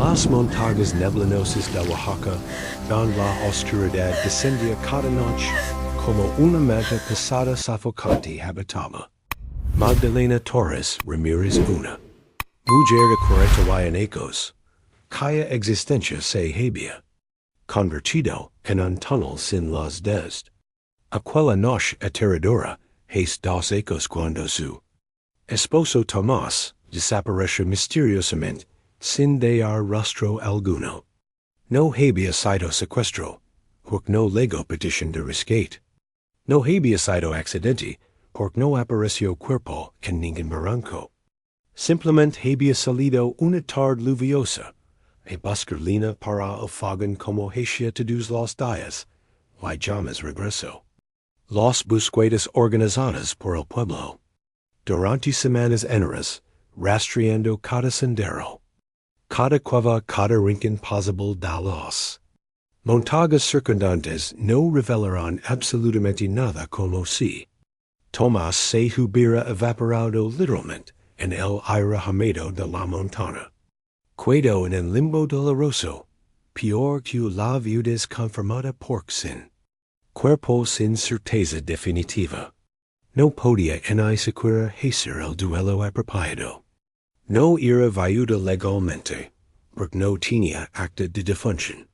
las montañas neblinosas de Oaxaca, don la oscuridad descendía cada noche como una manta pesada sofocante habitaba. Magdalena Torres Ramírez una mujer de 40 años, cuya existencia se había convertido en un túnel sin luz desde aquella noche aterradora hace 2 años cuando su esposo Tomás desapareció misteriosamente sin dejar rastro alguno. No había sido secuestro, porque no legó petición de rescate. No había sido accidente, porque no apareció cuerpo en ningún barranco. Simplemente había salido una tarde lluviosa, a buscar lina para el fogón como hacía todos los días, y jamás regresó. Las búsquedas organizadas por el pueblo. Durante semanas enteras, rastreando cada sendero, cada cueva, cada rincón posible de las montañas circundantes no revelaron absolutamente nada como si Tomás se hubiera evaporado literalmente en el aire húmedo de la montaña. Quedó en el limbo doloroso, peor que la viudez confirmada por sin cuerpo sin certeza definitiva. No podía ni siquiera hacer el duelo apropiado. No era viuda legalmente, porque no tenía acta de defunción.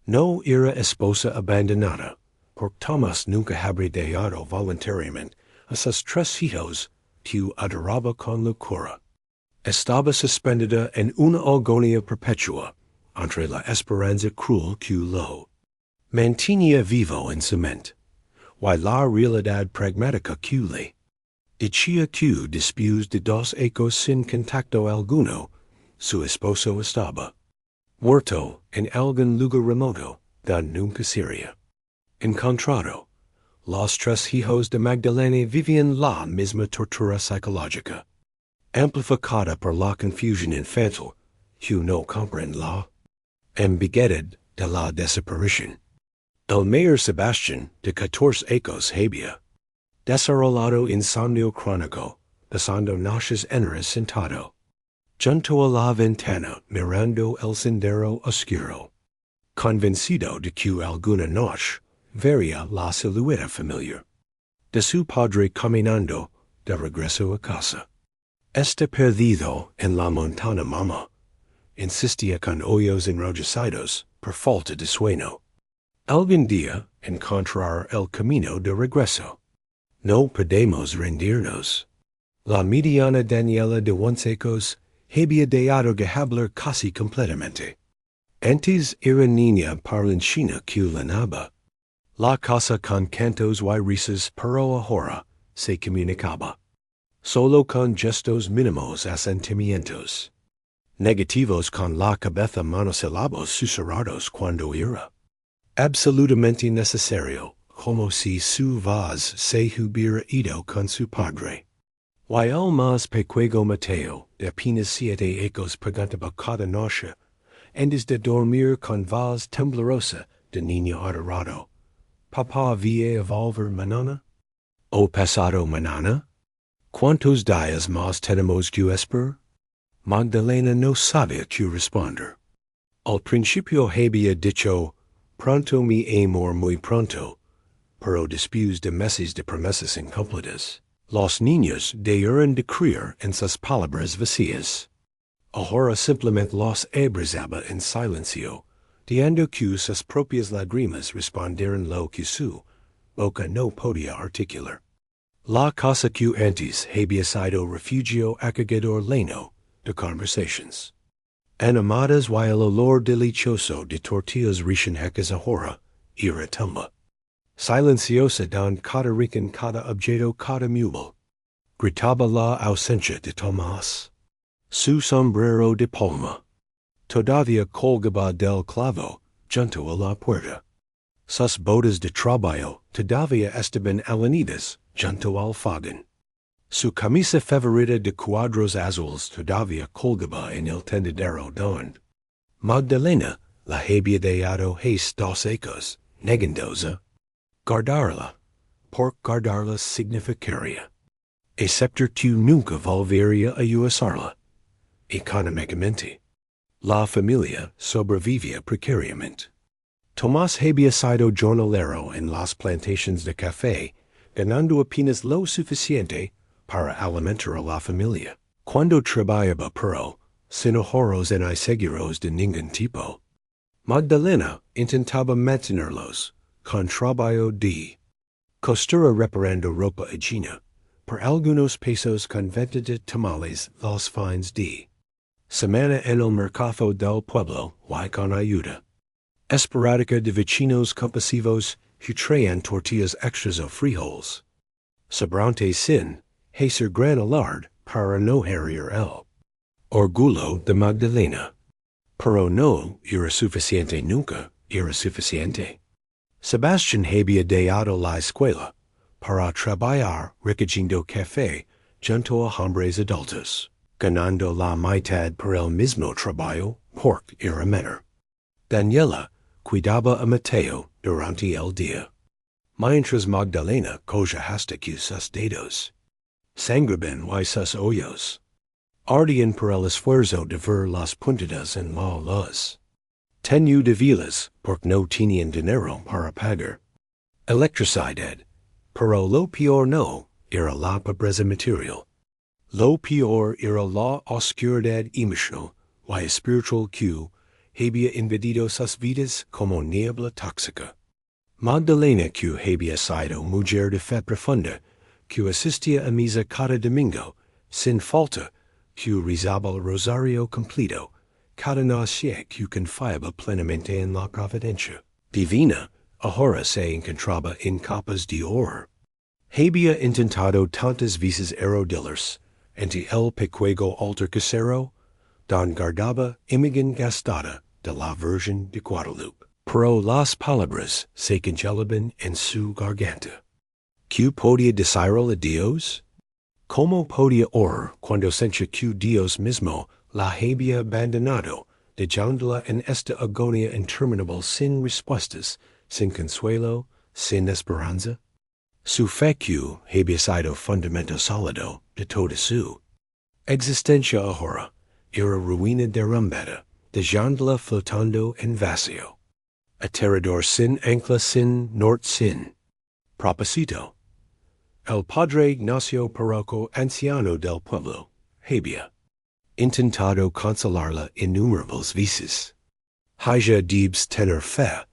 No era esposa abandonada, porque Tomás nunca habría dejado voluntariamente a sus 3 hijos que adoraba con locura. Estaba suspendida en una agonía perpetua entre la esperanza cruel que lo mantenía vivo en su mente, y la realidad pragmática que le decía que después de 2 años sin contacto alguno, su esposo estaba muerto en algún lugar remoto de nunca sería encontrado. Los 3 hijos de Magdalena vivían la misma tortura psicológica, amplificada por la confusión infantil que no comprende la ambigüedad de la desaparición. El mayor Sebastián, de 14 años, había desarrollado insomnio crónico, pasando noches enteras sentado junto a la ventana mirando el sendero oscuro, convencido de que alguna noche vería la silueta familiar de su padre caminando de regreso a casa. Está perdido en la montaña mamá, insistía con ojos enrojecidos por falta de sueño. Algún día encontrar el camino de regreso. No podemos rendirnos. La mediana Daniela de 11 años había dejado de hablar casi completamente. Antes era niña parlanchina que lanaba. La casa con cantos y risas, pero ahora se comunicaba solo con gestos mínimos asentimientos negativos con la cabeza, monosílabos susurrados cuando era absolutamente necesario, como si su voz se hubiera ido con su padre. Y el más pequeño Mateo, de apenas 7 años, preguntaba cada noche, antes de dormir con voz temblorosa de niño adorado: ¿Papá va a volver mañana? ¿O pasado mañana? ¿Cuántos días más tenemos que esperar? Magdalena no sabía qué responder. Al principio había dicho: pronto mi amor, muy pronto, pero después de meses de promesas incumplidas, los niños dejaron de creer en sus palabras vacías. Ahora simplemente los abrazaba en silencio, dejando que sus propias lágrimas respondieran lo que su boca no podía articular. La casa que antes había sido refugio acogedor lleno de conversaciones animadas, y el olor delicioso de tortillas recién hechas ahora era tumba silenciosa don cada rincón, cada objeto, cada mueble. Gritaba la ausencia de Tomás. Su sombrero de palma todavía colgaba del clavo junto a la puerta. Sus botas de trabajo todavía estaban alanidas junto al fogón. Su camisa favorita de cuadros azules todavía colgaba en el tendedero donde Magdalena la había dejado hace 2 años, negándose guardarla, porque guardarla significaría aceptar que nunca volvería a usarla económicamente. La familia sobrevivía precariamente. Tomás había sido jornalero en las plantaciones de café, ganando apenas lo suficiente para alimentar a la familia. Cuando trabajaba pero, sin ahorros en seguros de ningún tipo, Magdalena intentaba mantenerlos con trabajo de costura reparando ropa ajena, por algunos pesos con venta de tamales los fines de semana en el mercado del pueblo y con ayuda esporádica de vecinos compasivos que traían tortillas extras o frijoles. Sobrante sin hacer gran alarde para no herir el orgullo de Magdalena. Pero no era suficiente nunca, era suficiente. Sebastián había dejado la escuela para trabajar recogiendo café junto a hombres adultos, ganando la mitad por el mismo trabajo porque era menor. Daniela cuidaba a Mateo durante el día, mientras Magdalena cogía hasta que sus dedos sangraban y sus ojos ardían por el esfuerzo de ver las puntadas en la luz. Tenía de vilas porque no tenían dinero para pagar electricidad, pero lo peor no era la pobreza material. Lo peor era la oscuridad emocional y espiritual que había invadido sus vidas como niebla tóxica. Magdalena que había sido mujer de fe profunda, que asistía a misa cada domingo, sin falta, que rezaba el rosario completo, cada noche que confiaba plenamente en la providencia divina, ahora se encontraba en capas de oro. Había intentado tantas veces arrodillarse ante el pequeño altar casero, don guardaba imagen gastada de la Virgen de Guadalupe. Pero las palabras se congelaban en su garganta. ¿Qué podía decirle a Dios? ¿Cómo podía orar cuando sentía que Dios mismo la había abandonado, dejándola en esta agonía interminable sin respuestas, sin consuelo, sin esperanza? Su fe que había sido fundamento sólido de toda su existencia ahora era ruina derrumbada, dejándola flotando en vacío. Aterrador sin ancla sin norte sin propósito. El padre Ignacio Parroco, anciano del pueblo, había intentado consolarla innumerables veces. Haya debes tener fe,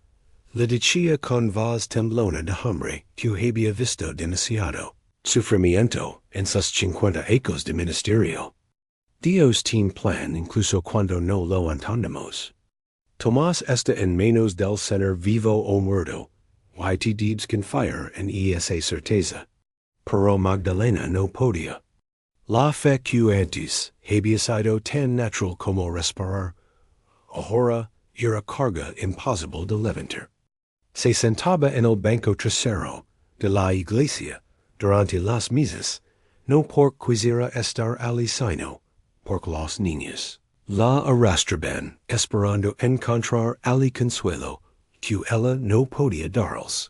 le decía con voz temblona de hombre que había visto demasiado sufrimiento en sus 50 años de ministerio. Dios tiene plan incluso cuando no lo entendemos. Tomás está en manos del Señor vivo o muerto, y te debes confiar en esa certeza. Pero Magdalena no podía. La fe que antes había sido tan natural como respirar, ahora era carga imposible de levantar. Se sentaba en el banco trasero de la iglesia durante las misas, no por quisiera estar allí sino por los niños. La arrastraban esperando encontrar allí consuelo que ella no podía darles.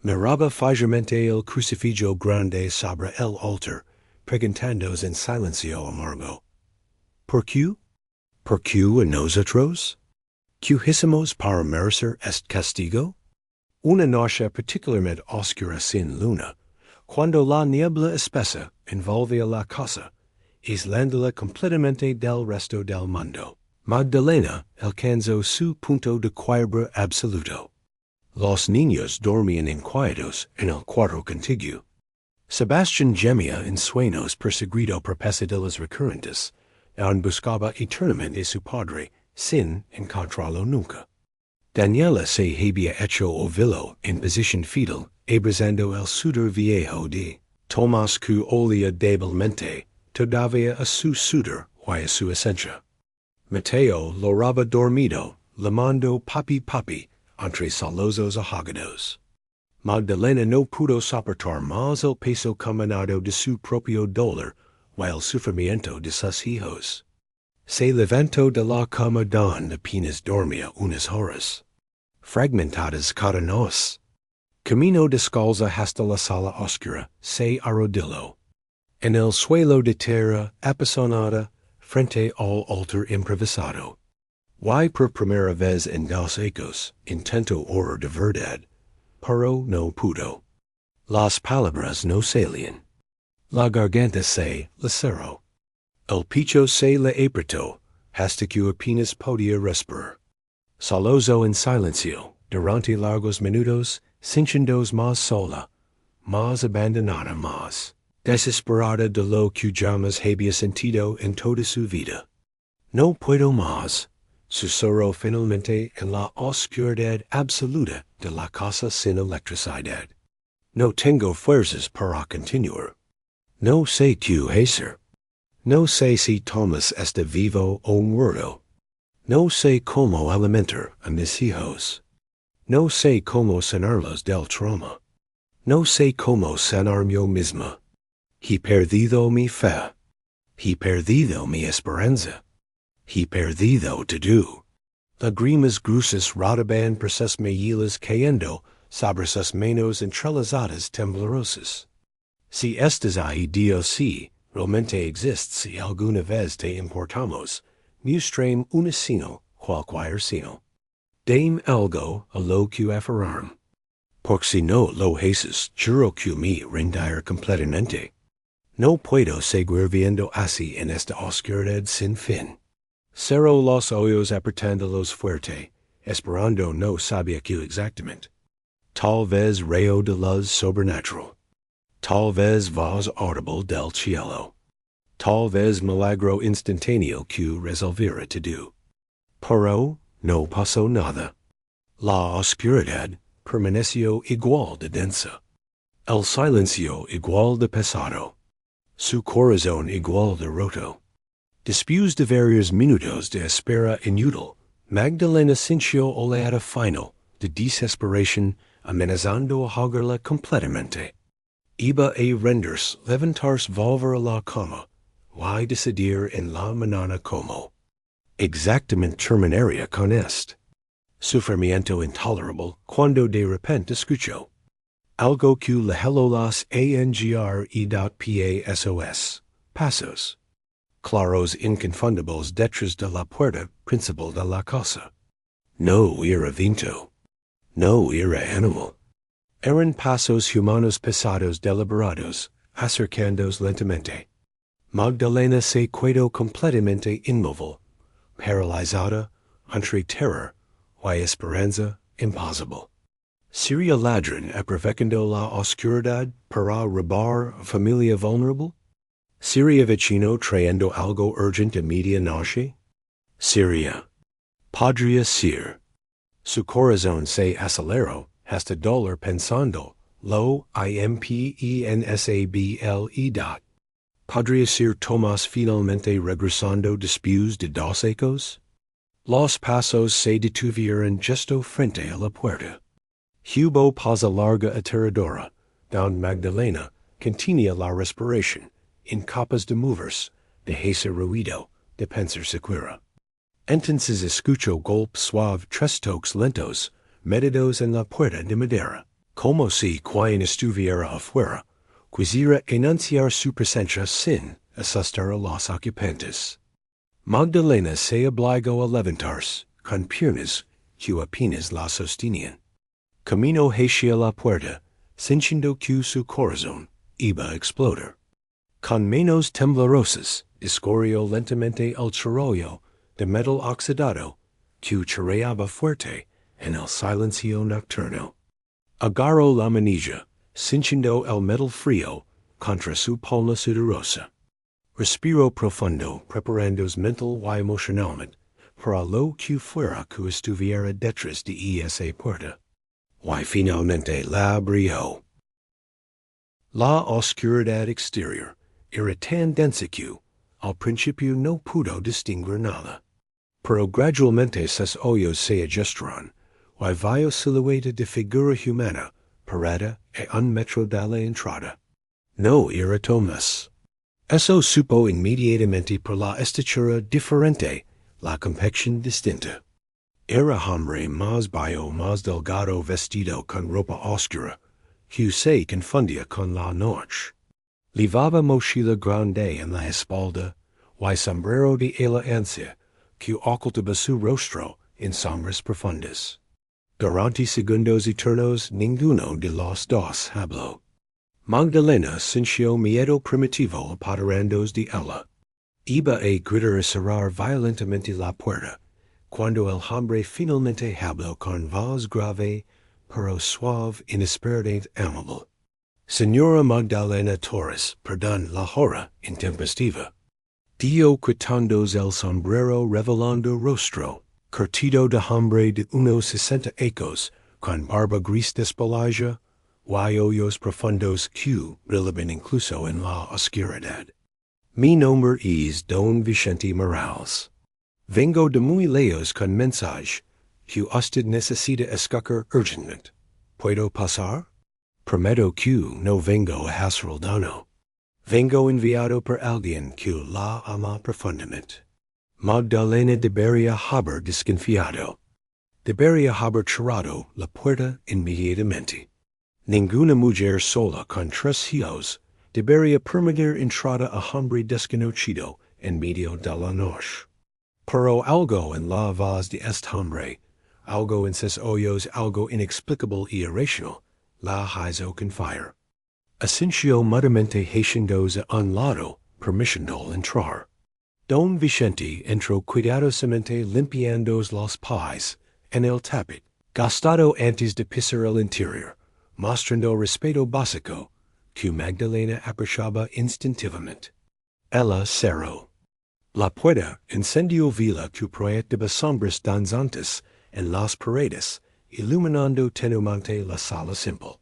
Miraba fijamente el crucifijo grande sobre el altar, preguntándose en silencio amargo. ¿Por qué? ¿Por qué a nosotros? ¿Qué hicimos para merecer este castigo? Una noche particularmente oscura sin luna, cuando la niebla espesa envolvía la casa, aislándola completamente del resto del mundo, Magdalena alcanzó su punto de quiebra absoluto. Los niños dormían inquietos en el cuarto contiguo. Sebastián gemía en sueños perseguido por pesadillas recurrentes, aún buscaba eternamente a su padre, sin encontrarlo nunca. Daniela se había hecho ovillo en posición fetal, abrazando el sudor viejo de Tomás que olía débilmente, todavía a su sudor y a su esencia. Mateo lo raba dormido, llamando papi papi, entre sollozos ahogados. Magdalena no pudo soportar más el peso combinado de su propio dolor y el sufrimiento de sus hijos. Se levantó de la cama donde apenas dormía unas horas. Fragmentadas cada noche. Camino descalza hasta la sala oscura, se arrodilló en el suelo de tierra apisonada frente al altar improvisado. Y por primera vez en dos ecos, intento hora de verdad, pero no pudo. Las palabras no salían. La garganta se laceró. El pecho se le apretó, hasta que apenas podía respirar. Soloso en silencio, durante largos minutos, sintiéndose más sola, más abandonada, más desesperada de lo que jamás había sentido en toda su vida. No puedo más, susurró finalmente en la oscuridad absoluta de la casa sin electricidad. No tengo fuerzas para continuar. No sé qué hacer. No sé si Thomas está vivo o muerto. No sé cómo alimentar a mis hijos. No sé cómo sanarlos del trauma. No sé cómo sanar yo misma. He perdido mi fe. He perdido mi esperanza. He perdido todo. Lágrimas gruesas rodaban por sus mejillas cayendo sobre sus manos entrelazadas temblorosas. Si estás ahí, Dios, si realmente exists, si alguna vez te importamos, muéstrame un signo, cualquier signo. Dame algo a lo que aferrarme. Porque si no lo haces, juro que me rendiré completamente. No puedo seguir viendo así en esta oscuridad sin fin. Cerró los ojos apretándolos fuerte, esperando no sabía qué exactamente. Tal vez rayo de luz sobrenatural. Tal vez voz audible del cielo. Tal vez milagro instantáneo que resolviera todo. Pero no pasó nada. La oscuridad permaneció igual de densa. El silencio igual de pesado. Su corazón igual de roto. Después de varios minutos de espera inútil, Magdalena sintió oleada final de desesperación amenazando ahogarla completamente. Iba a rendirse, levantarse, volver a la cama, y decidir en la mañana cómo exactamente terminaría con esto. Sufrimiento intolerable cuando de repente escuchó algo que le heló las angre.pasos, pasos. Claros inconfundibles detrás de la puerta principal de la casa. No era viento. No era animal. Eran pasos humanos pesados deliberados, acercándose lentamente. Magdalena se quedó completamente inmóvil, paralizada, entre terror y esperanza imposible. ¿Sería ladrón aprovechando la oscuridad para robar a familia vulnerable? ¿Sería vecino trayendo algo urgente a medianoche? Sería. Podría ser. Su corazón se aceleró hasta dolor pensando, lo impensable. ¿Podría ser Tomás finalmente regresando después de dos ecos? Los pasos se detuvieron justo frente a la puerta. Hubo pausa larga aterradora, don Magdalena contenía la respiración, incapaz de moverse, de hacer ruido, de pensar siquiera. Entonces escuchó golpes suaves, tres toques lentos, medidos en la puerta de madera, como si quien estuviera afuera, quisiera anunciar su presencia sin asustar a los ocupantes. Magdalena se obligó a levantarse, con piernas que apenas la sostenían. Camino hacia la puerta, sintiendo que su corazón iba a explotar. Con manos temblorosas, escurrió lentamente el charollo de metal oxidado que chirriaba fuerte en el silencio nocturno. Agarró la manilla, sintiendo el metal frío contra su palma sudorosa. Respiró profundo, preparándose mental y emocionalmente para lo que fuera que estuviera detrás de esa puerta. Y finalmente la abrió. La oscuridad exterior era tan densa que, al principio no pudo distinguir nada. Pero gradualmente sus ojos se ajustaron, y vio silueta de figura humana parada a un metro de la entrada. No era Tomás. Eso supo inmediatamente por la estatura diferente, la complexión distinta. Era hombre más bajo, más delgado, vestido con ropa oscura, que se confundía con la noche. Llevaba mochila grande en la espalda, y sombrero de elegancia, que ocultaba su rostro en sombras profundas. Durante segundos eternos ninguno de los dos habló. Magdalena sintió miedo primitivo apoderándose de ella. Iba a gritar a cerrar violentamente la puerta, cuando el hombre finalmente habló con voz grave, pero suave, inesperadamente amable. Señora Magdalena Torres, perdón la hora intempestiva. Dio quitándose el sombrero revelando rostro, curtido de hombre de unos 60 años, con barba gris despelajada, y ojos profundos que brillaban incluso en la oscuridad. Mi nombre es Don Vicente Morales. Vengo de muy lejos con mensaje que usted necesita escuchar urgentemente. ¿Puedo pasar? Prometo que no vengo a hacer el daño. Vengo enviado por alguien que la ama profundamente. Magdalena debería haber desconfiado. Debería haber cerrado la puerta inmediatamente. Ninguna mujer sola con 3 hijos debería permitir entrada a hombre desconocido en medio de la noche. Pero algo en la voz de este hombre, algo en sus ojos, algo inexplicable y irracional, la hizo confiar. Asincio mudamente haciéndose a un lado, permitiendo entrar. Don Vicente entró cuidadosamente limpiando los pies en el tapete, gastado antes de pisar el interior, mostrando respeto básico, que Magdalena apreciaba instintivamente. Ella cerró la puerta, encendió vela que proyectaba sombras danzantes en las paredes, iluminando tenuamente la sala simple.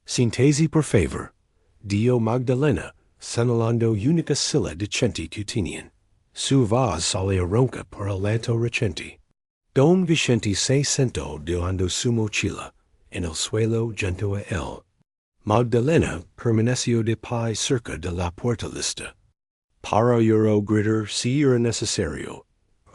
Síntese por favor, dio Magdalena, señalando única silla decente que tenían. Su voz salía ronca por el lento reciente. Don Vicente se sentó dejando su mochila en el suelo junto a él. Magdalena permaneció de pie cerca de la puerta lista. Para lloró gritar si era necesario.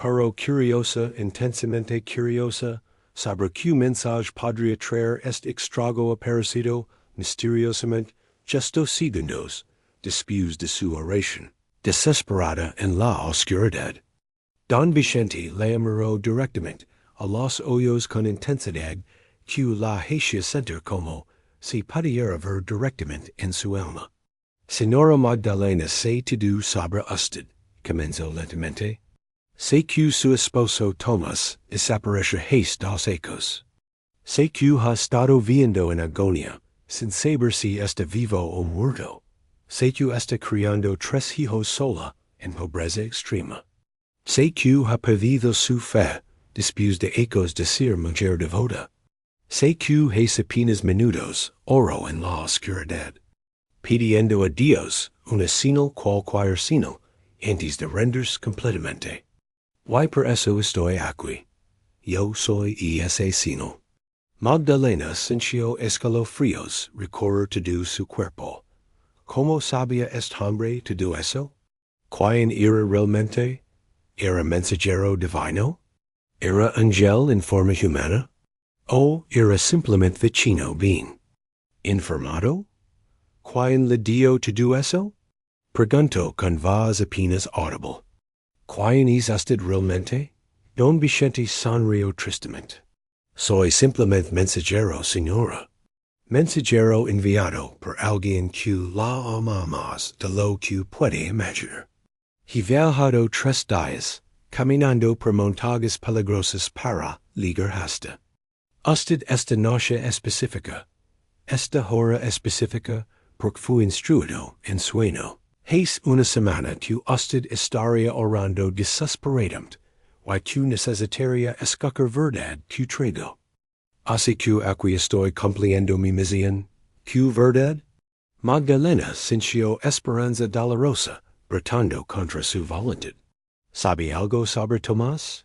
Pero curiosa, intensamente curiosa, sobre qué mensaje podría traer este extrago aparecido, misteriosamente, justo segundos, después de su oración, desesperada en la oscuridad. Don Vicente le miró directamente a los ojos con intensidad que la hacía sentir como si pudiera ver directamente en su alma. Señora Magdalena sé todo sobre usted, comenzó lentamente. Sé que su esposo Tomás desapareció hace 2 años. Sé que ha estado viviendo en agonía, sin saber si está vivo o muerto. Sé que está criando 3 hijos sola, en pobreza extrema. Sé que ha perdido su fe, después de años de ser mujer devota. Sé que hace apenas minutos oró en la oscuridad, pidiendo a Dios una señal cualquier señal, antes de rendirse completamente. Y por eso estoy aquí. Yo soy ese señal. Magdalena sintió escalofríos recorrer todo su cuerpo. ¿Cómo sabía este hombre todo eso? ¿Quién era realmente? ¿Era mensajero divino? ¿Era ángel en forma humana? ¿O era simplemente vecino bien? ¿Informado? ¿Quién le dio todo eso? Preguntó con voz apenas audible. ¿Quién es usted realmente? Don Vicente sonrió tristemente. Soy simplemente mensajero, señora. Mensajero enviado por alguien que la ama más de lo que puede imaginar. He viajado 3 días, caminando por montañas peligrosas para llegar hasta usted esta noche específica. Esta hora específica, porque fue instruido en sueño. Hace una semana que usted estaría orando desesperadamente, y que necesitaría escuchar verdad que traigo. Así que aquí estoy cumpliendo mi misión. ¿Qué verdad? Magdalena sintió esperanza dolorosa, brotando contra su voluntad. ¿Sabe algo sobre Tomás?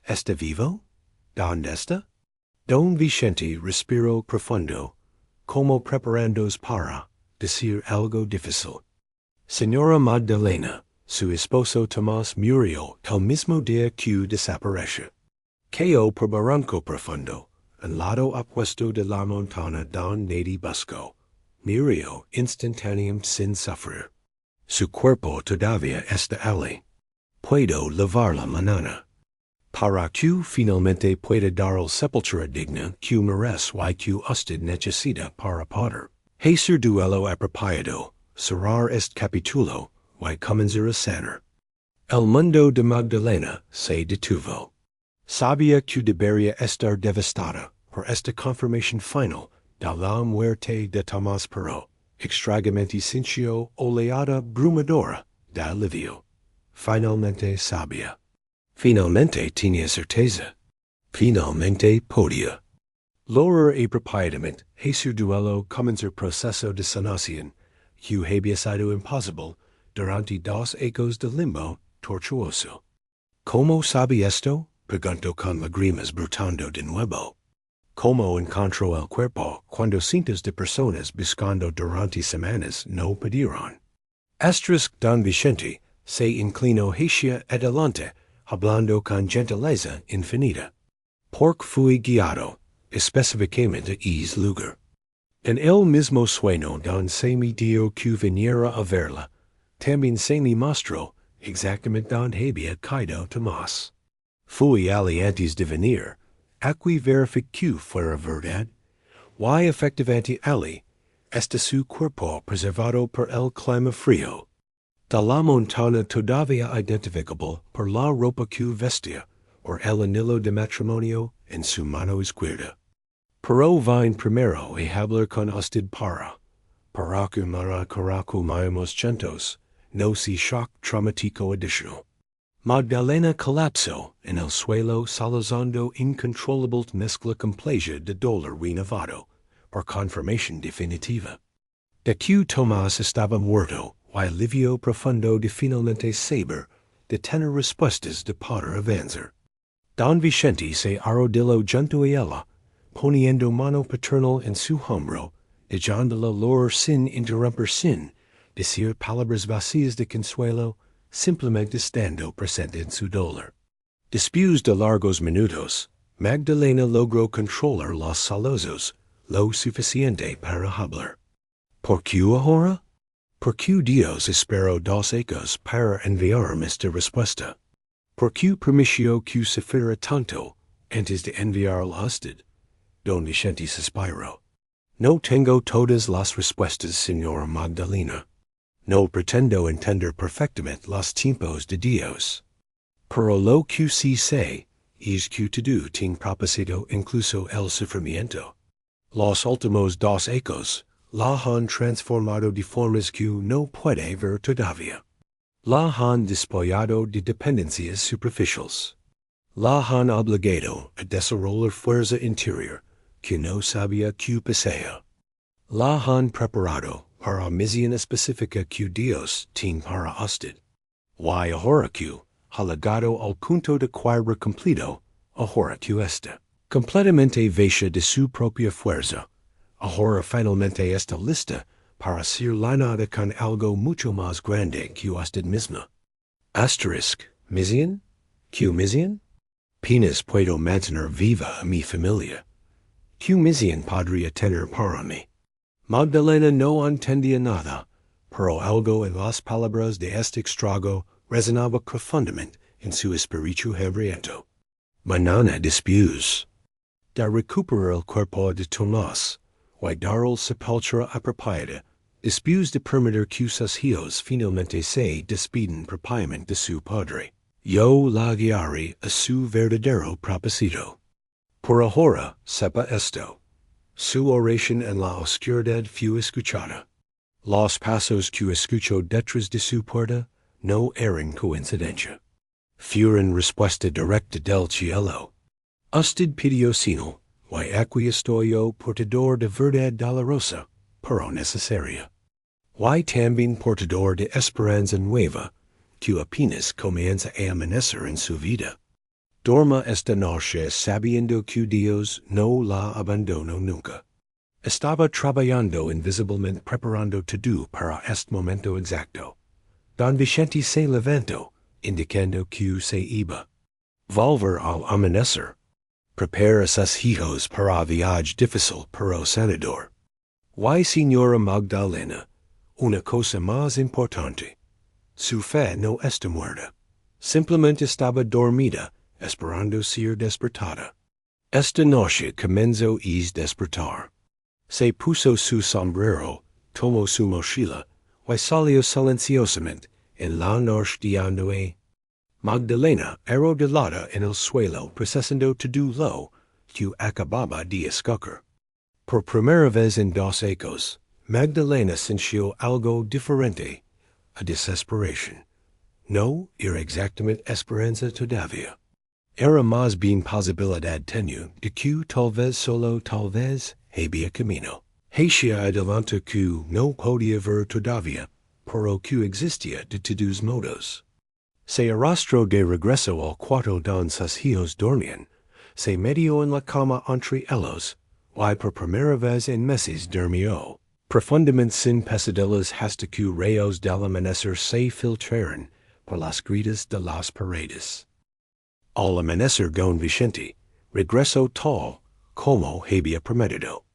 ¿Está vivo? ¿Dónde está? Don Vicente respiró profundo, como preparándose para decir algo difícil. Señora Magdalena, su esposo Tomás murió el mismo día que desapareció. Cayó por barranco profundo, al lado opuesto de la montaña donde buscó. Murió instantáneamente sin sufrir. Su cuerpo todavía está allí. Puedo lavarla mañana. Para que finalmente pueda dar el sepultura digna que merece y que usted necesita para poder hacer duelo apropiado, cerrar este capítulo y comenzar a sanar. El mundo de Magdalena se detuvo. Sabía que debería estar devastada por esta confirmación final de la muerte de Tomás, pero extrañamente sintió oleada brumadora de alivio. Finalmente sabía. Finalmente tenía certeza. Finalmente podía lograr apropiadamente hacer duelo comenzar proceso de sanación que había sido imposible durante 2 ecos de limbo tortuoso. ¿Cómo sabe esto? Preguntó con lágrimas brotando de nuevo. ¿Cómo encontró el cuerpo cuando cientos de personas buscando durante semanas no pudieron? Don Vicente se inclinó hacia adelante, hablando con gentileza infinita. Porque fui guiado, específicamente a ese lugar. En el mismo sueño don se me dio que viniera a verla, también se me mostró exactamente donde había caído Tomás. Fui allí antes de venir, aquí verificó fuera verdad, y efectivamente allí está su cuerpo preservado por el clima frío. De la montana todavía identificable por la ropa que vestía, por el anillo de matrimonio en su mano izquierda. Pero vine primero a hablar con usted para que mara caracu mayamos centos, no si shock traumático adicional. Magdalena colapsó en el suelo salazando incontrolable mezcla compleja de dolor renovado, por confirmación definitiva. De que Tomás estaba muerto, y alivio profundo de finalmente saber, de tener respuestas de poder avanzar. Don Vicente se arrodilló junto a ella, poniendo mano paternal en su hombro, dejándola lograr sin interrumpir sin decir palabras vacías de consuelo, simplemente estando presente en su dolor. Después de largos minutos, Magdalena logró controlar los sollozos lo suficiente para hablar. ¿Por qué ahora? ¿Por qué Dios esperó 2 ecos para enviarme esta respuesta? ¿Por qué permitió que sufriera tanto antes de enviarla a usted? Don Vicente suspiró. No tengo todas las respuestas, señora Magdalena. No pretendo entender perfectamente los tiempos de Dios. Pero lo que sí sé es que todo tiene propósito incluso el sufrimiento. Los últimos 2 ecos la han transformado de formas que no puede ver todavía. La han despollado de dependencias superficiales. La han obligado a desarrollar fuerza interior que no sabía que poseía. La han preparado para misión específica que Dios tiene para usted. Y ahora que ha llegado al punto de quiebre completo, ahora que está completamente vacía de su propia fuerza, ahora finalmente está lista para ser llenada con algo mucho más grande que usted misma. ¿Misión? ¿Qué misión? Apenas puedo mantener viva a mi familia. ¿Qué misión podría tener para mí? Magdalena no entendía nada, pero algo en las palabras de este extrago resonaba profundamente en su espíritu hambriento. Mañana después de recuperar el cuerpo de Tomás, y dar el sepultura apropiada, después de permitir que sus hijos finalmente se despiden propiamente de su padre, yo la guiaré a su verdadero propósito. Por ahora, sepa esto. Su oración en la oscuridad fue escuchada. Los pasos que escuchó detrás de su puerta no eran coincidencia. Fueron respuesta directa del cielo. Usted pidió señal, y aquí estoy yo portador de verdad dolorosa, pero necesaria. Y también portador de esperanza nueva, que apenas comienza a amanecer en su vida. Dorma esta noche sabiendo que Dios no la abandonó nunca. Estaba trabajando invisiblemente preparando todo para este momento exacto. Don Vicente se levantó, indicando que se iba. Volver al amanecer. Prepara a sus hijos para el viaje difícil pero sanador. Y señora Magdalena, una cosa más importante. Su fe no está muerta. Simplemente estaba dormida esperando ser despertada. Esta noche comenzó es despertar. Se puso su sombrero, tomó su mochila, y salió silenciosamente en la noche de anoche. Magdalena arrodillada en el suelo procesando todo lo que acababa de escuchar. Por primera vez en 2 años, Magdalena sintió algo diferente, a desesperación. No era exactamente esperanza todavía. Era más bien posibilidad tenue de que tal vez solo tal vez había camino. Hacia adelante que no podía ver todavía, pero que existía de todos modos. Se arrastró de regreso al cuarto donde sus hijos dormían, se metió en la cama entre ellos, y por primera vez en meses durmió, profundamente sin pesadillas hasta que rayos del amanecer se filtraron por las grietas de las paredes. Al amanecer don Vicente regresó tal como había prometido.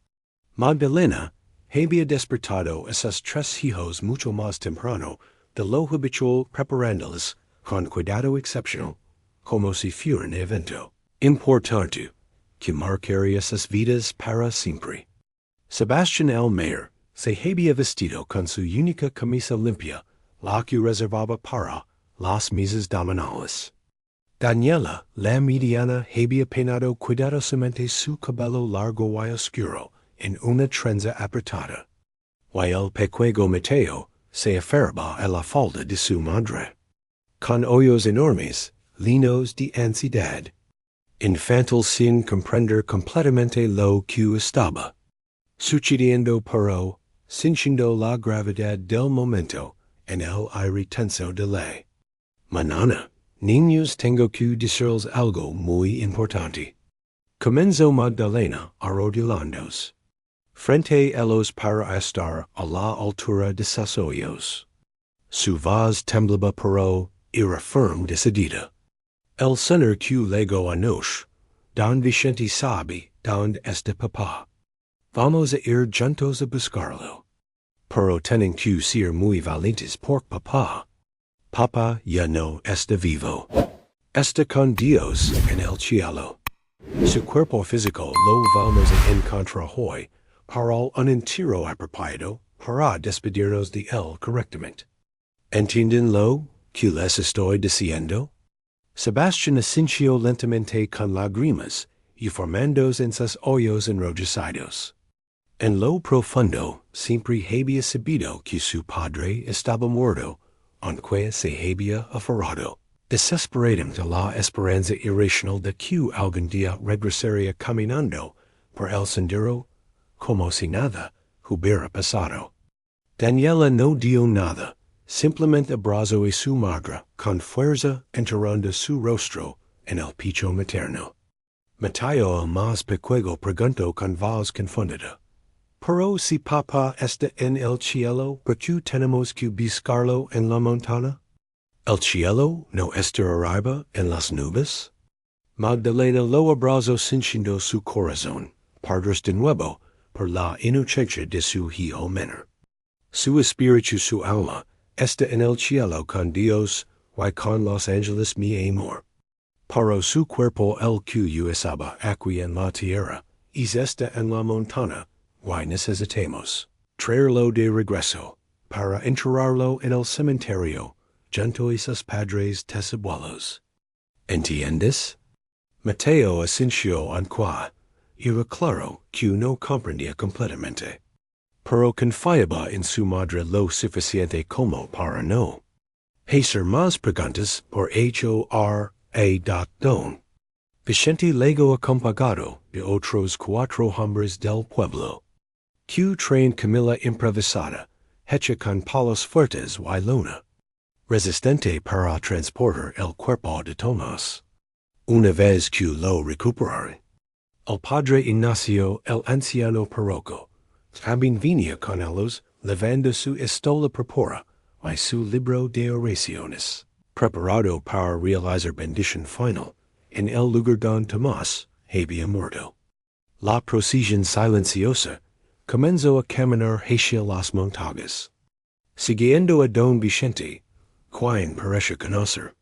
Magdalena había despertado a sus 3 hijos mucho más temprano de lo habitual, preparándolos con cuidado excepcional, como si fueran evento importante que marcaría sus vidas para siempre. Sebastián el Mayor se había vestido con su única camisa limpia, la que reservaba para las misas dominales. Daniela, la mediana, había peinado cuidadosamente su cabello largo y oscuro en una trenza apretada, y el pequeño Mateo se aferraba a la falda de su madre. Con ojos enormes, llenos de ansiedad, infantil sin comprender completamente lo que estaba sucediendo, pero sintiendo la gravedad del momento en el aire tenso de la mañana. Niños, tengo que decirles algo muy importante. Comenzó Magdalena arrodillándose frente a ellos para estar a la altura de sus ojos. Su voz temblaba pero era firme decidida. El señor que llegó anoche, don Vicente sabe donde está papá. Vamos a ir juntos a buscarlo. Pero tienen que ser muy valientes por papá. Papá ya no está vivo. Está con Dios en el cielo. Su cuerpo físico lo vamos a encontrar hoy, para un entero apropiado para despedirnos de él correctamente. ¿Entienden lo que les estoy diciendo? Sebastián asintió lentamente con lágrimas y formándose en sus ojos enrojecidos. En lo profundo siempre había sabido que su padre estaba muerto, aunque se había aferrado desesperadamente a la esperanza irracional de que algún día regresaría caminando por el sendero como si nada hubiera pasado. Daniela no dio nada, simplemente abrazó a su madre con fuerza, enterrando su rostro en el pecho materno. Mateo, el más pequeño, preguntó con voz confundida: ¿Pero si papá está en el cielo, por qué tenemos que buscarlo en la montaña? ¿El cielo no está arriba en las nubes? Magdalena lo abrazó sintiendo su corazón partirse de nuevo por la inocencia de su hijo menor. Su espíritu, su alma, está en el cielo con Dios y con los ángeles mi amor. Pero su cuerpo, el cuyo estaba aquí en la tierra, está en la montaña, y necesitamos traerlo de regreso para enterrarlo en el cementerio junto a sus padres tesabuelos. ¿Entiendes? Mateo asintió, aunque era claro que no comprendía completamente, pero confiaba en su madre lo suficiente como para no hacer más preguntas por don Vicente luego acompañado de otros 4 hombres del pueblo, que traen Camila improvisada, hecha con palos fuertes y lona, resistente para transportar el cuerpo de Tomás. Una vez que lo recuperaron, el padre Ignacio, el anciano párroco, también venía con ellos, levando su estola purpura y su libro de oraciones, preparado para realizar bendición final en el lugar donde Tomás había muerto. La procesión silenciosa comenzó a caminar hacia las montañas, siguiendo a don Vicente, quien parece conocer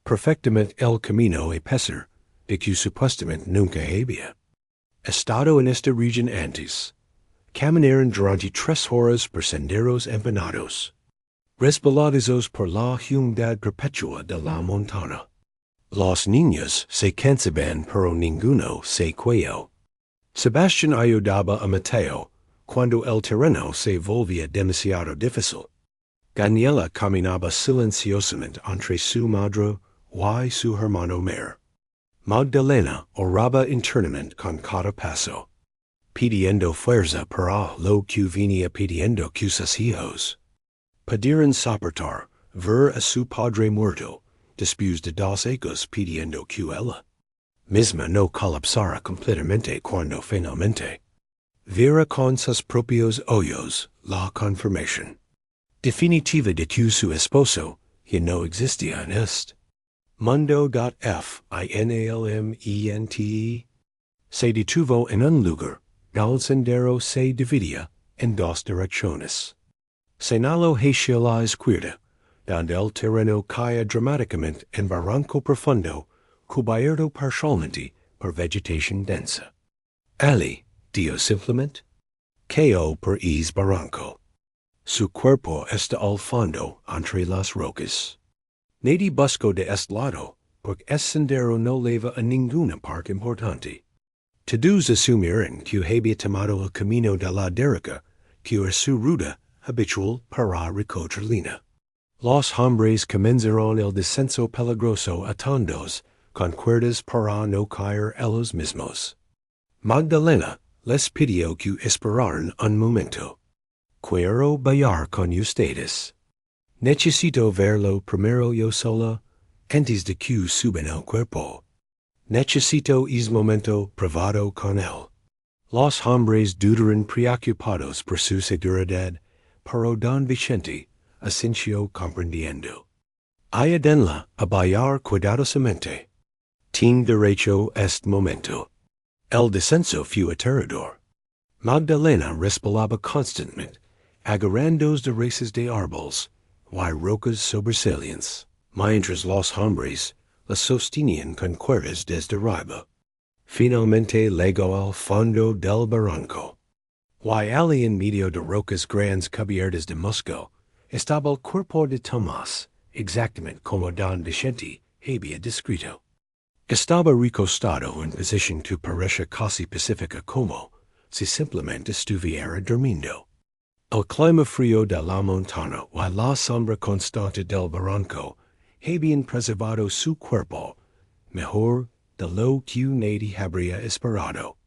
Perfectament el camino e pesar, de que supuestamente nunca había estado en esta region antes. Caminaron durante 3 horas por senderos empinados, resbaladizos por la humedad perpetua de la montana. Los niños se cansaban pero ninguno se quejó. Sebastián ayudaba a Mateo cuando el terreno se volvía demasiado difícil. Daniela caminaba silenciosamente entre su madre y su hermano mayor. Magdalena oraba internamente con cada paso, pidiendo fuerza para lo que venía pidiendo sus hijos. Pudieron soportar ver a su padre muerto después de 2 años pidiendo que ella misma no colapsara completamente cuando finalmente viera con sus propios ojos la confirmación definitiva de que su esposo ya no existía en este mundo.finalmente se detuvo en un lugar. El sendero se dividía en 2 direcciones. Señaló hacia la izquierda, donde el terreno caía dramáticamente en barranco profundo, cubierto parcialmente por vegetación densa. Ali dio simplemente cayó por ese barranco. Su cuerpo está al fondo entre las rocas. Nadie buscó de este lado, porque este sendero no lleva a ninguna parte importante. Todos asumieron que había tomado el camino de la derecha, que era su ruta habitual para recoger lina. Los hombres comenzaron el descenso peligroso atendos con cuerdas para no caer ellos mismos. Magdalena les pidió que esperaran un momento. Quiero bailar con ustedes. Necesito verlo primero yo sola, antes de que suban el cuerpo. Necesito ese momento privado con él. Los hombres dudaron preocupados por su seguridad, pero don Vicente asintió comprendiendo. Ayúdenla a bailar cuidadosamente. Ten derecho este momento. El descenso fue aterrador. Magdalena respiraba constantemente, agarrándose de raíces de árboles y rocas sobresalientes, mientras los hombres la sostenían con cuerdas desde arriba. Finalmente llegó al fondo del barranco. Y allí en medio de rocas grandes cubiertas de musgo, estaba el cuerpo de Tomás, exactamente como don Vicente había descrito. Estaba recostado en posición que parecía casi pacífica como si simplemente estuviera durmiendo. El clima frío de la montana y la sombra constante del barranco habían preservado su cuerpo mejor de lo que nadie habría esperado.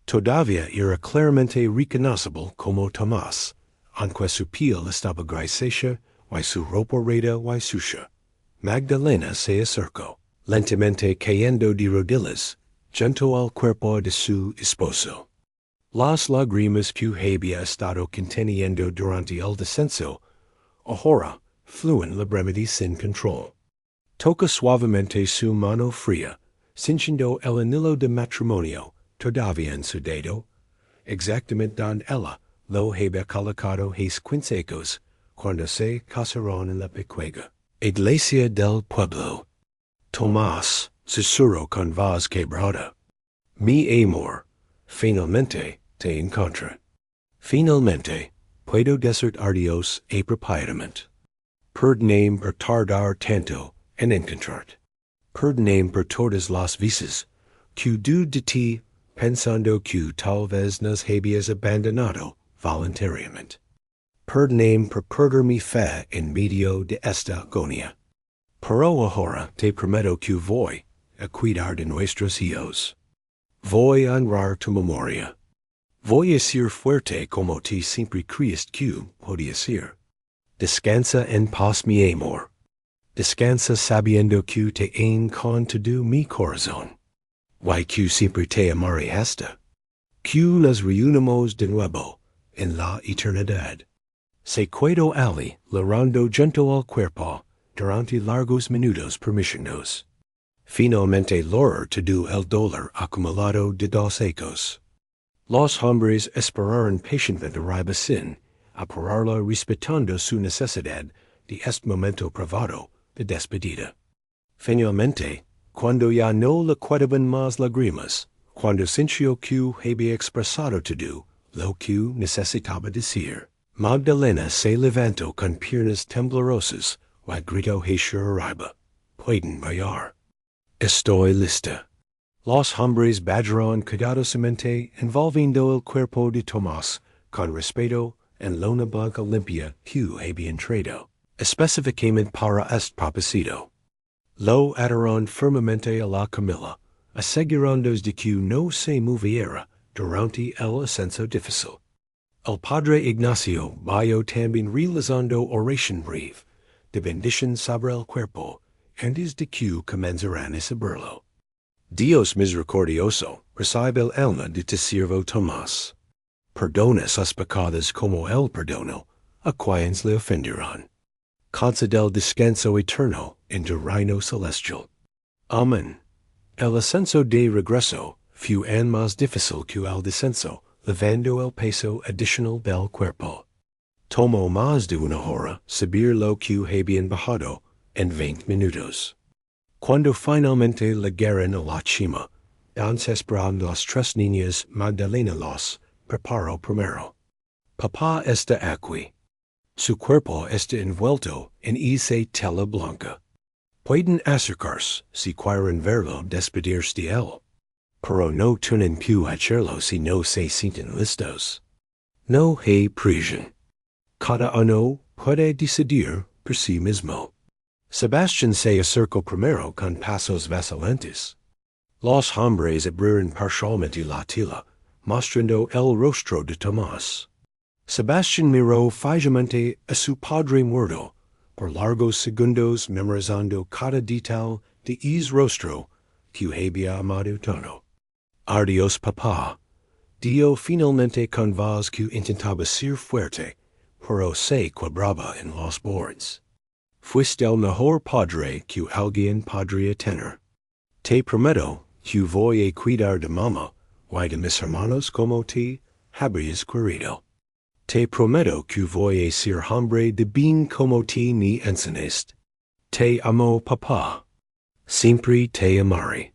Todavía era claramente reconocible como Tomás, aunque su piel estaba grisácea y su ropa reda y sucia. Magdalena se acercó, lentamente cayendo de rodillas, junto al cuerpo de su esposo. Las lágrimas que había estado conteniendo durante el descenso, ahora fluían libremente sin control. Toca suavemente su mano fría, cinchando el anillo de matrimonio todavía en su dedo, exactamente donde ella lo había colocado hace 15 años cuando se casaron en la pequeña iglesia del pueblo. Tomás susurró con voz quebrada: Mi amor, finalmente te encontré. Finalmente puedo decir adiós apropiadamente. Perdóname por tardar tanto en encontrarte. Perdóname por todas las veces que dudé de ti, pensando que tal vez nos habías abandonado voluntariamente. Perdóname por perder mi fe en medio de esta agonía. Pero ahora te prometo que voy a cuidar de nuestros hijos. Voy a honrar tu memoria. Voy a ser fuerte como tú siempre creíste que podía ser. Descansa en paz, mi amor. Descansa sabiendo que te con todo mi corazón. Y que siempre te amaré hasta que nos reunamos de nuevo en la eternidad. Se quedó Ali llorando junto al cuerpo durante largos minutos permissionos. Finalmente logró todo el dolor acumulado de 2 años. Los hombres esperaron pacientemente arriba sin apurarla, respetando su necesidad de este momento privado de despedida. Finalmente, cuando ya no le quedaban más lágrimas, cuando sintió que había expresado todo lo que necesitaba decir, Magdalena se levantó con piernas temblorosas y gritó hacia arriba: «Pueden bailar. Estoy lista». Los hombres bailaron cuidadosamente envolviendo el cuerpo de Tomás con respeto en lona blanca limpia que había entrado específicamente para este propósito. Lo ataron firmemente a la camilla, asegurándose de que no se moviera durante el ascenso difícil. El padre Ignacio vio también realizando oración breve de bendición sobre el cuerpo antes de que comenzaran a saberlo. Dios misericordioso, recibe el alma de tu siervo Tomás. Perdona sus pecados como él perdonó a quienes le ofenderán. Concede el descanso eterno en tu reino celestial. Amén. El ascenso de regreso fue aún más difícil que el descenso, levando el peso adicional del cuerpo. Tomó más de una hora subir lo que habían bajado en 20 minutos. Cuando finalmente llegaron a la cima, ancestran las tres niñas, Magdalena los preparó primero. Papá está aquí. Su cuerpo está envuelto en esa tela blanca. Pueden acercarse si quieren verlo despedirse de él. Pero no tienen que hacerlo si no se sienten listos. No hay prisa. Cada uno puede decidir por sí mismo. Sebastián se acercó primero con pasos vacilantes. Los hombres abrieron parcialmente la tela, mostrando el rostro de Tomás. Sebastián miró fijamente a su padre muerto, por largos segundos memorizando cada detalle de ese rostro que había amado tanto. Adiós, papá. Dio finalmente con voz que intentaba ser fuerte, pero se quebraba en los bordes. Fuiste el mejor padre que alguien podría tener. Te prometo que voy a cuidar de mamá y de mis hermanos como te habrías querido. Te prometo que voy a ser hombre de bien como te me enseñaste. Te amo, papá. Siempre te amaré.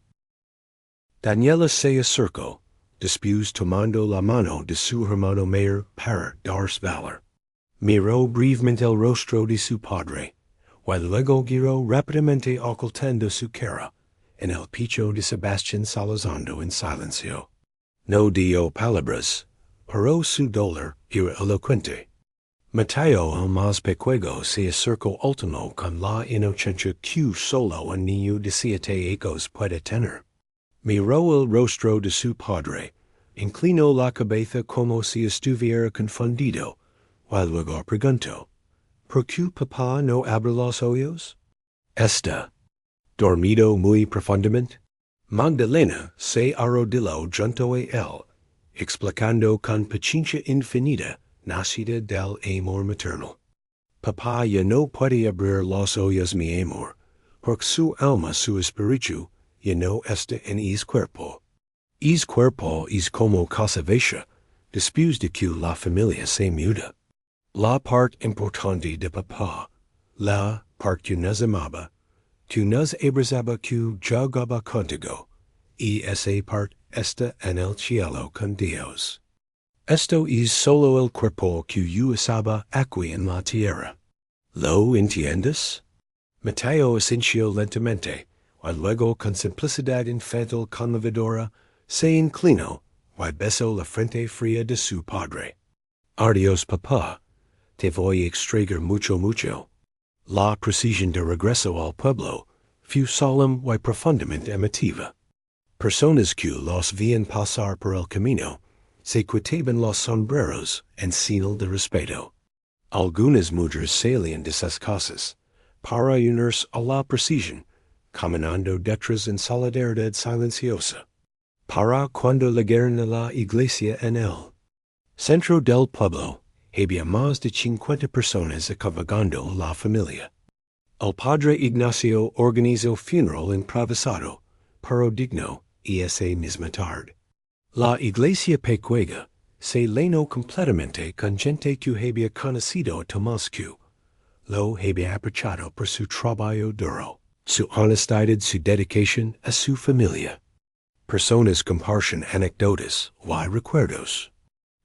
Daniela se acercó, después tomando la mano de su hermano mayor para darse valor. Miró brevemente el rostro de su padre, y luego giró rápidamente ocultando su cara en el pecho de Sebastián salazando en silencio. No dio palabras, pero su dolor era elocuente. Mateo el más pequeño se acercó último con la inocencia que solo un niño de 7 años puede tener. Miró el rostro de su padre, inclinó la cabeza como si estuviera confundido, y luego preguntó: ¿Por qué papá no abre los ojos? ¿Está dormido muy profundamente? Magdalena se arrodilló junto a él, explicando con paciencia infinita nacida del amor materno. Papá ya no puede abrir los ojos, mi amor, porque su alma, su espíritu, ya no está en ese cuerpo. Ese cuerpo es como cosa vieja, después de que la familia se muda. La parte importante de papá, la parte que nos amaba, que nos abrazaba, que jugaba contigo, y esa parte está en el cielo con Dios. Esto es solo el cuerpo que yo usaba aquí en la tierra. ¿Lo entiendes? Mateo asintió lentamente, y luego con simplicidad infantil conmovedora se inclinó y besó la frente fría de su padre. Adiós, papá. Te voy a extrañar mucho. La procesión de regreso al pueblo fue solemne y profundamente emotiva. Personas que los veían pasar por el camino se quitaban los sombreros en señal de respeto. Algunas mujeres salían de sus casas para unirse a la procesión, caminando detrás en solidaridad silenciosa. Para cuando llegaron a la iglesia en el centro del pueblo, había más de 50 personas acompañando la familia. El padre Ignacio organizó funeral improvisado, pero digno, y esa misma tarde. La iglesia pequeña se llenó completamente con gente que había conocido a Tomás, que lo había apreciado por su trabajo duro. Su honestidad, su dedication, a su familia. Personas comparten anecdotas, y recuerdos.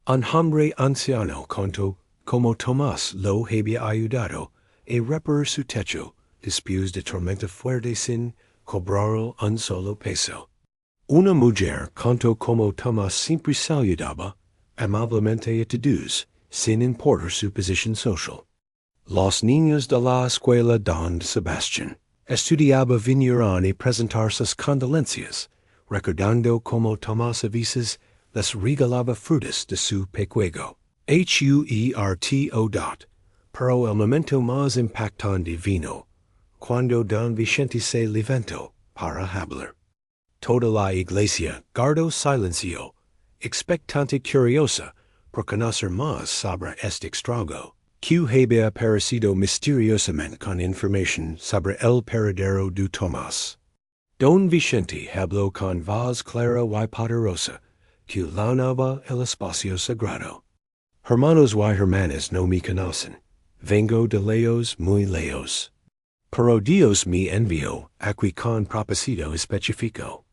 Un hombre anciano contó como Tomás lo había ayudado a reparar su techo, después de tormenta fuerte sin cobrar un solo peso. Una mujer contó como Tomás siempre saludaba amablemente a todos, sin importar su posición social. Los niños de la escuela Don Sebastián estudiaba vinieron a presentar sus condolencias, recordando como Tomás a veces les regalaba frutas de su pequeño huerto. Pero el momento más impactante vino cuando Don Vicente se levantó para hablar. Toda la iglesia guardó silencio, expectante curiosa por conocer más sobre este extrago, que había aparecido misteriosamente con información sobre el paradero de Tomás. Don Vicente habló con voz clara y poderosa, que llenaba el espacio sagrado. Hermanos y hermanas no me conocen. Vengo de lejos, muy lejos. Pero Dios me envió aquí con propósito específico.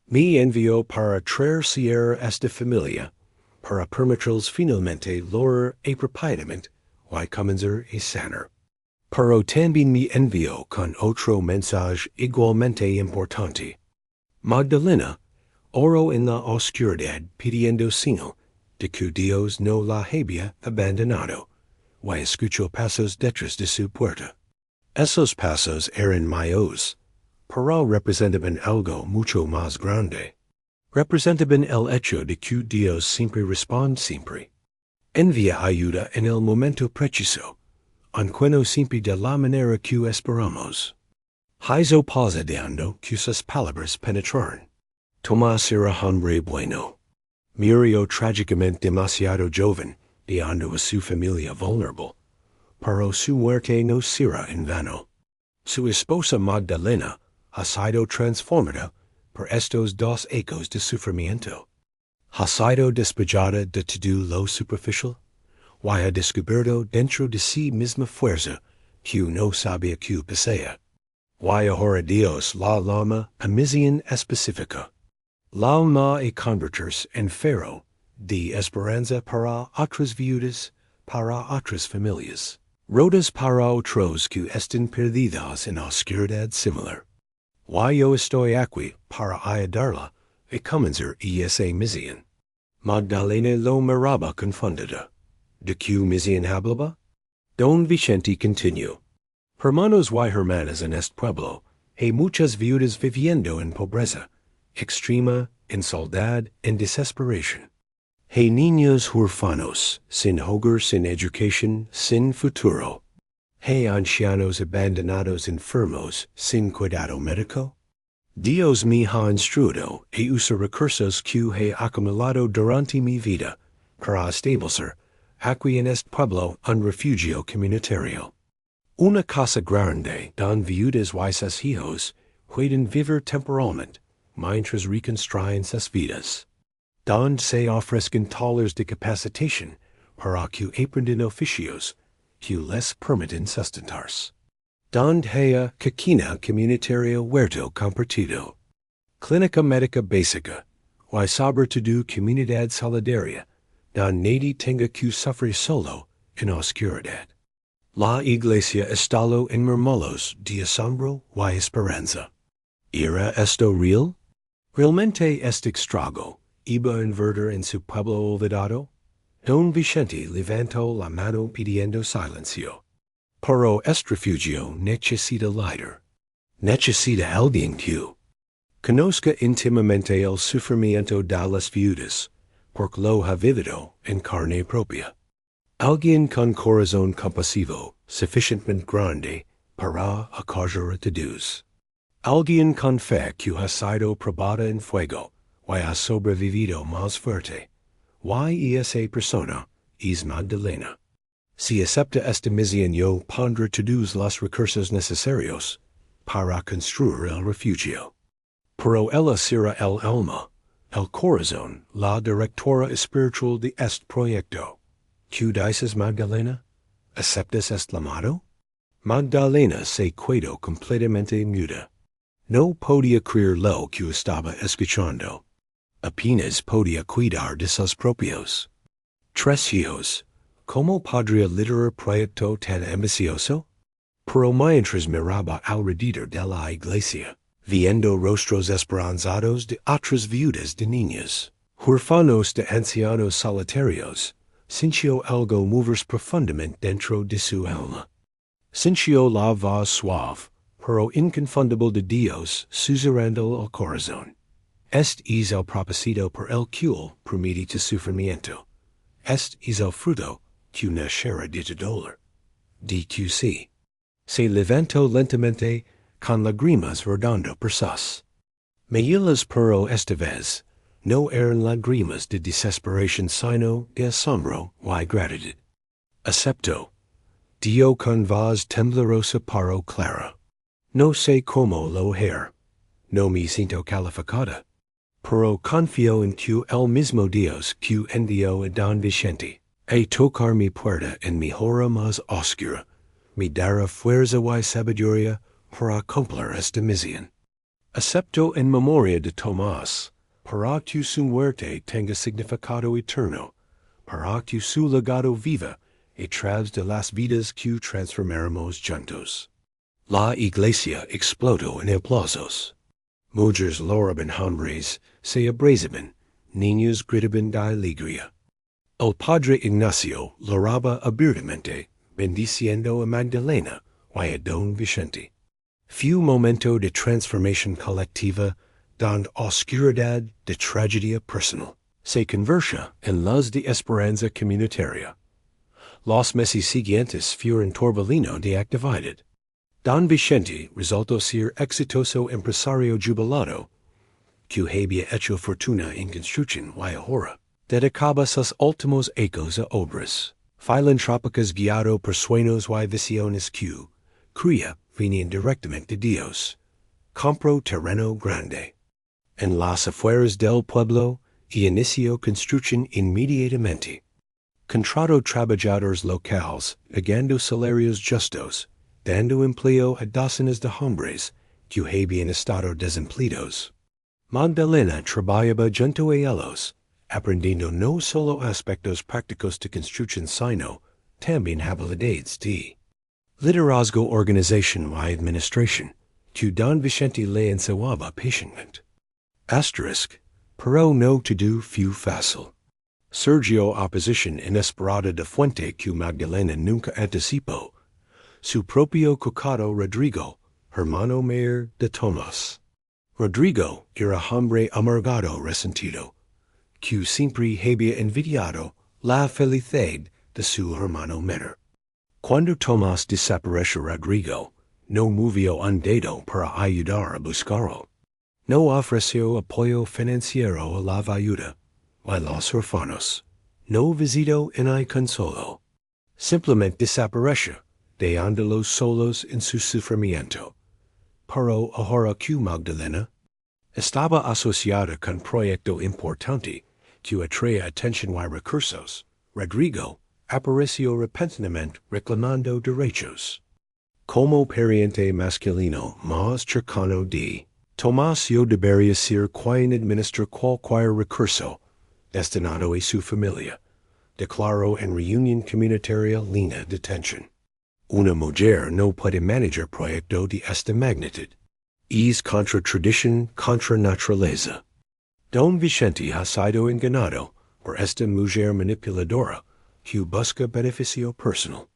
Me envió para traer esta familia, para permitirles finalmente lograr rápidamente y comenzar a sanar. Pero también me envió con otro mensaje igualmente importante. Magdalena oró en la oscuridad pidiendo señal de que Dios no la había abandonado, y escuchó pasos detrás de su puerta. Esos pasos eran míos, pero representaban algo mucho más grande. Representaban el hecho de que Dios siempre responde siempre. Envía ayuda en el momento preciso, aunque siempre de la manera que esperamos. Hizo pausando que sus palabras penetraron. Tomás era hombre bueno. Murió trágicamente demasiado joven, dejando a su familia vulnerable. Pero su muerte no será en vano. Su esposa Magdalena ha sido transformada por estos dos ecos de sufrimiento. Ha sido despojada de todo lo superficial, y ha descubierto dentro de sí misma fuerza que no sabía que poseía. Y ahora Dios la llama a misión específica. La alma a convertirse en faro de esperanza para otras viudas, para otras familias. Rodas para otros que estén perdidos en oscuridad similar. Y yo estoy aquí para ayudarla a comenzar esa misión. Magdalena lo miraba confundida. ¿De qué misión hablaba? Don Vicente continuó. Hermanos y hermanas en este pueblo, hay muchas viudas viviendo en pobreza extrema, en soledad, en desesperación. Hay niños huérfanos, sin hogar, sin educación, sin futuro. Hay ancianos abandonados enfermos, sin cuidado médico. Dios me ha instruido a usar recursos que he acumulado durante mi vida para establecer aquí en este pueblo un refugio comunitario. Una casa grande donde viudas y sus hijos pueden vivir temporalmente mientras reconstruyen sus vidas. Donde se ofrezcan talleres de capacitación para que aprendan oficios que les permiten sustentarse. Donde haya cocina comunitaria huerto compartido. Clínica médica básica, y sobre todo comunidad solidaria, donde nadie tenga que sufrir solo en oscuridad. La iglesia estalo en murmullos de asombro y esperanza. ¿Era esto real? ¿Realmente este extrago iba a invertir en su pueblo olvidado? Don Vicente levantó la mano pidiendo silencio. Pero este refugio necesita líder. Necesita alguien que conozca íntimamente el sufrimiento de las viudas, porque lo ha vivido en carne propia. Alguien con corazón compasivo suficientemente grande para acoger a todos. Alguien con fe que ha sido probada en fuego y ha sobrevivido más fuerte. Y esa persona es Magdalena. Si acepta esta misión yo pondré todos los recursos necesarios para construir el refugio. Pero ella será el alma, el corazón, la directora espiritual de este proyecto. ¿Qué dices, Magdalena? ¿Aceptas este llamado? Magdalena se quedó completamente muda. No podía creer lo que estaba escuchando. Apenas podía cuidar de sus propios tres hijos. ¿Cómo podría liderar proyecto tan ambicioso? Pero mientras miraba alrededor de la iglesia, viendo rostros esperanzados de otras viudas de niños, huérfanos de ancianos solitarios, sintió algo moverse profundamente dentro de su alma. Sintió la voz suave, pero inconfundible de Dios susurrando el corazón. Este es el propósito por el cual permite tu sufrimiento. Este es el fruto que nacerá de tu dolor. DQC. Se levantó lentamente con lágrimas rodando por sus mejillas, pero esta vez no eran lágrimas de desesperación sino de asombro y gratitud. Acepto. Dio con voz temblorosa pero clara. No sé cómo lo haré. No me siento calificada. Pero confío en que el mismo Dios que envió a Don Vicente a tocar mi puerta en mi hora más oscura me dará fuerza y sabiduría para cumplir esta misión. Acepto en memoria de Tomás, para que su muerte tenga significado eterno, para que su legado viva a través de las vidas que transformaremos juntos. La iglesia explotó en aplausos. Mujeres loraban, hombres se abrazaban, niños gritaban de alegría. El padre Ignacio loraba abiertamente, bendiciendo a Magdalena y a Don Vicente. Fue un momento de transformación colectiva donde oscuridad de tragedia personal se convertía en luz de esperanza comunitaria. Los meses siguientes fueron torbellino de actividad. Don Vicente resultó ser exitoso empresario jubilado, que había hecho fortuna en construcción y ahora dedicaba sus últimos ecos a obras filantrópicas guiado por sueños y visiones que, creía, venían directamente de Dios. Compró terreno grande en las afueras del pueblo y inició construcción inmediatamente. Contrató trabajadores locales, pagando salarios justos, dando empleo a docenas de hombres que habían estado desempleados. Magdalena trabajaba junto a ellos, aprendiendo no solo aspectos prácticos de construcción sino también habilidades de liderazgo, organización y administración, que Don Vicente le enseñaba pacientemente. Pero no todo fue fácil. Surgió oposición inesperada de fuente que Magdalena nunca anticipó. Su propio cucado Rodrigo, hermano mayor de Tomás. Rodrigo era hombre amargado resentido, que siempre había envidiado la felicidad de su hermano menor. Cuando Tomás desapareció, Rodrigo no movió un dedo para ayudar a buscarlo. No ofreció apoyo financiero a la viuda y los huérfanos. No visitó ni consoló. Simplemente desapareció, dejándolos solos en su sufrimiento. Pero ahora que Magdalena estaba asociada con proyecto importante que atrae atención y recursos, Rodrigo apareció repentinamente reclamando derechos. Como pariente masculino más cercano de Tomás, yo debería ser quien administra cualquier recurso destinado a su familia, declaró en reunión comunitaria Lina Detention. Una mujer no puede manejar proyecto de esta magnitud. Es contra tradición, contra naturaleza. Don Vicente ha sido engañado por esta mujer manipuladora que busca beneficio personal.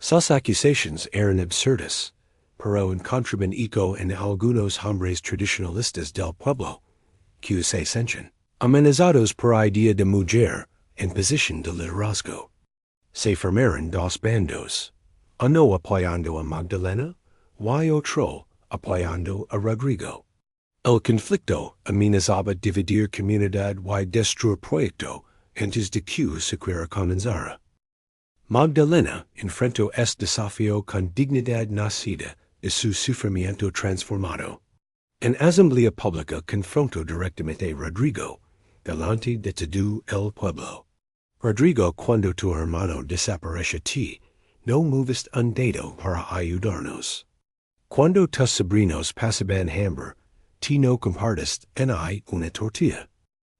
Sus acusaciones eran absurdas, pero encontraban eco en algunos hombres tradicionalistas del pueblo, que se sienten amenazados por idea de mujer en posición de liderazgo. Se formaron dos bandos, uno apoyando a Magdalena y otro apoyando a Rodrigo. El conflicto amenazaba dividir comunidad y destruir proyecto antes de que siquiera comenzara. Magdalena enfrentó este desafío con dignidad nacida de su sufrimiento transformado. En asamblea pública confrontó directamente a Rodrigo delante de todo el pueblo. Rodrigo, cuando tu hermano desaparece ti, no movest un dado para ayudarnos. Cuando tus sobrinos pasaban hambre, ti no compartist en una tortilla.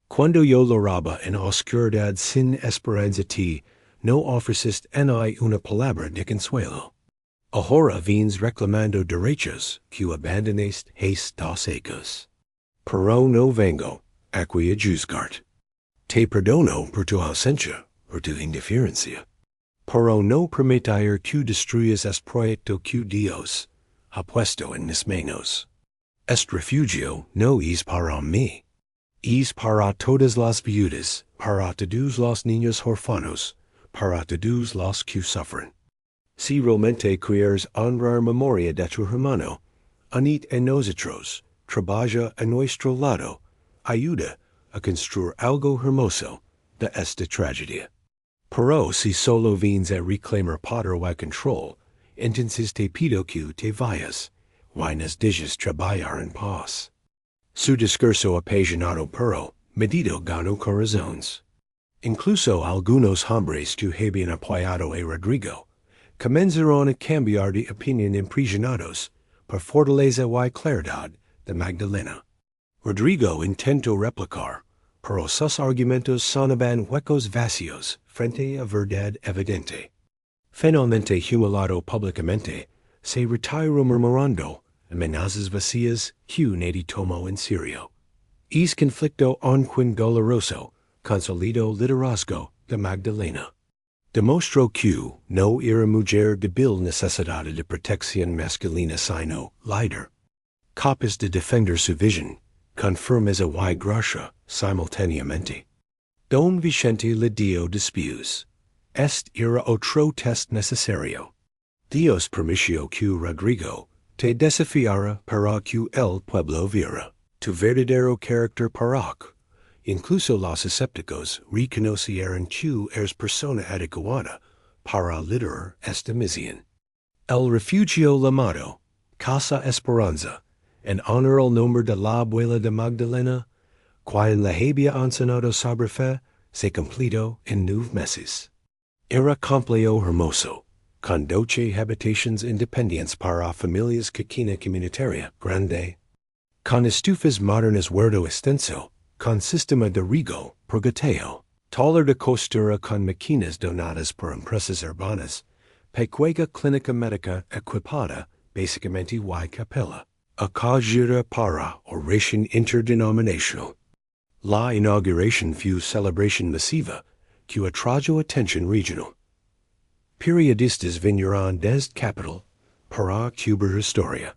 Cuando yo lloraba en oscuridad sin esperanza ti, no ofreciste en una palabra de consuelo. Ahora vines reclamando derechos que abandonaste hace 2 años. Pero no vengo aquí a juzgarte. Te perdono por tu ausencia, por tu indiferencia. Pero no permitir que destruyas el proyecto que Dios ha puesto en mis manos. Este refugio no es para mí. Es para todas las viudas, para todos los niños huérfanos, para todos los que sufren. Si realmente quieres honrar memoria de tu hermano, unid en nosotros, trabaja a nuestro lado, ayuda a construir algo hermoso de esta tragedia. Pero si solo vienes a reclamar poder y control, entonces te pido que te vayas, y nos dejes trabajar en paz. Su discurso apasionado pero medido ganó corazones. Incluso algunos hombres que habían apoyado a Rodrigo comenzaron a cambiar de opinión impresionados por fortaleza y claridad de Magdalena. Rodrigo intentó replicar, pero sus argumentos sonaban huecos vacíos frente a verdad evidente. Finalmente humillado públicamente, se retiró murmurando amenazas vacías que nadie tomó en serio. Es conflicto aunque doloroso consolidó liderazgo de Magdalena. Demostró que no era mujer débil necesitada de protección masculina sino líder, capaz de defender su visión, con firmeza y gracia simultáneamente. Don Vicente le dio después. Este era otro test necesario. Dios permitió que Rodrigo te desafiara para que el pueblo viera tu verdadero carácter parac. Incluso los escépticos reconocieron que eres persona adecuada para liderar esta misión. El refugio llamado Casa Esperanza, en honor al nombre de la abuela de Magdalena, quien la había enseñado sobre fe, se completó en 9 meses. Era complejo hermoso, con 12 habitaciones independientes para familias quinquina comunitaria grande, con estufas modernas huerto extenso, con sistema de riego, purgateo, taller de costura con máquinas donadas por empresas urbanas, pequeña clínica médica equipada básicamente y capella, acogida para oración interdenominacional. La inauguración fue celebración masiva que atrajo atención regional. Periodistas vinieron desde capital para cubrir historia.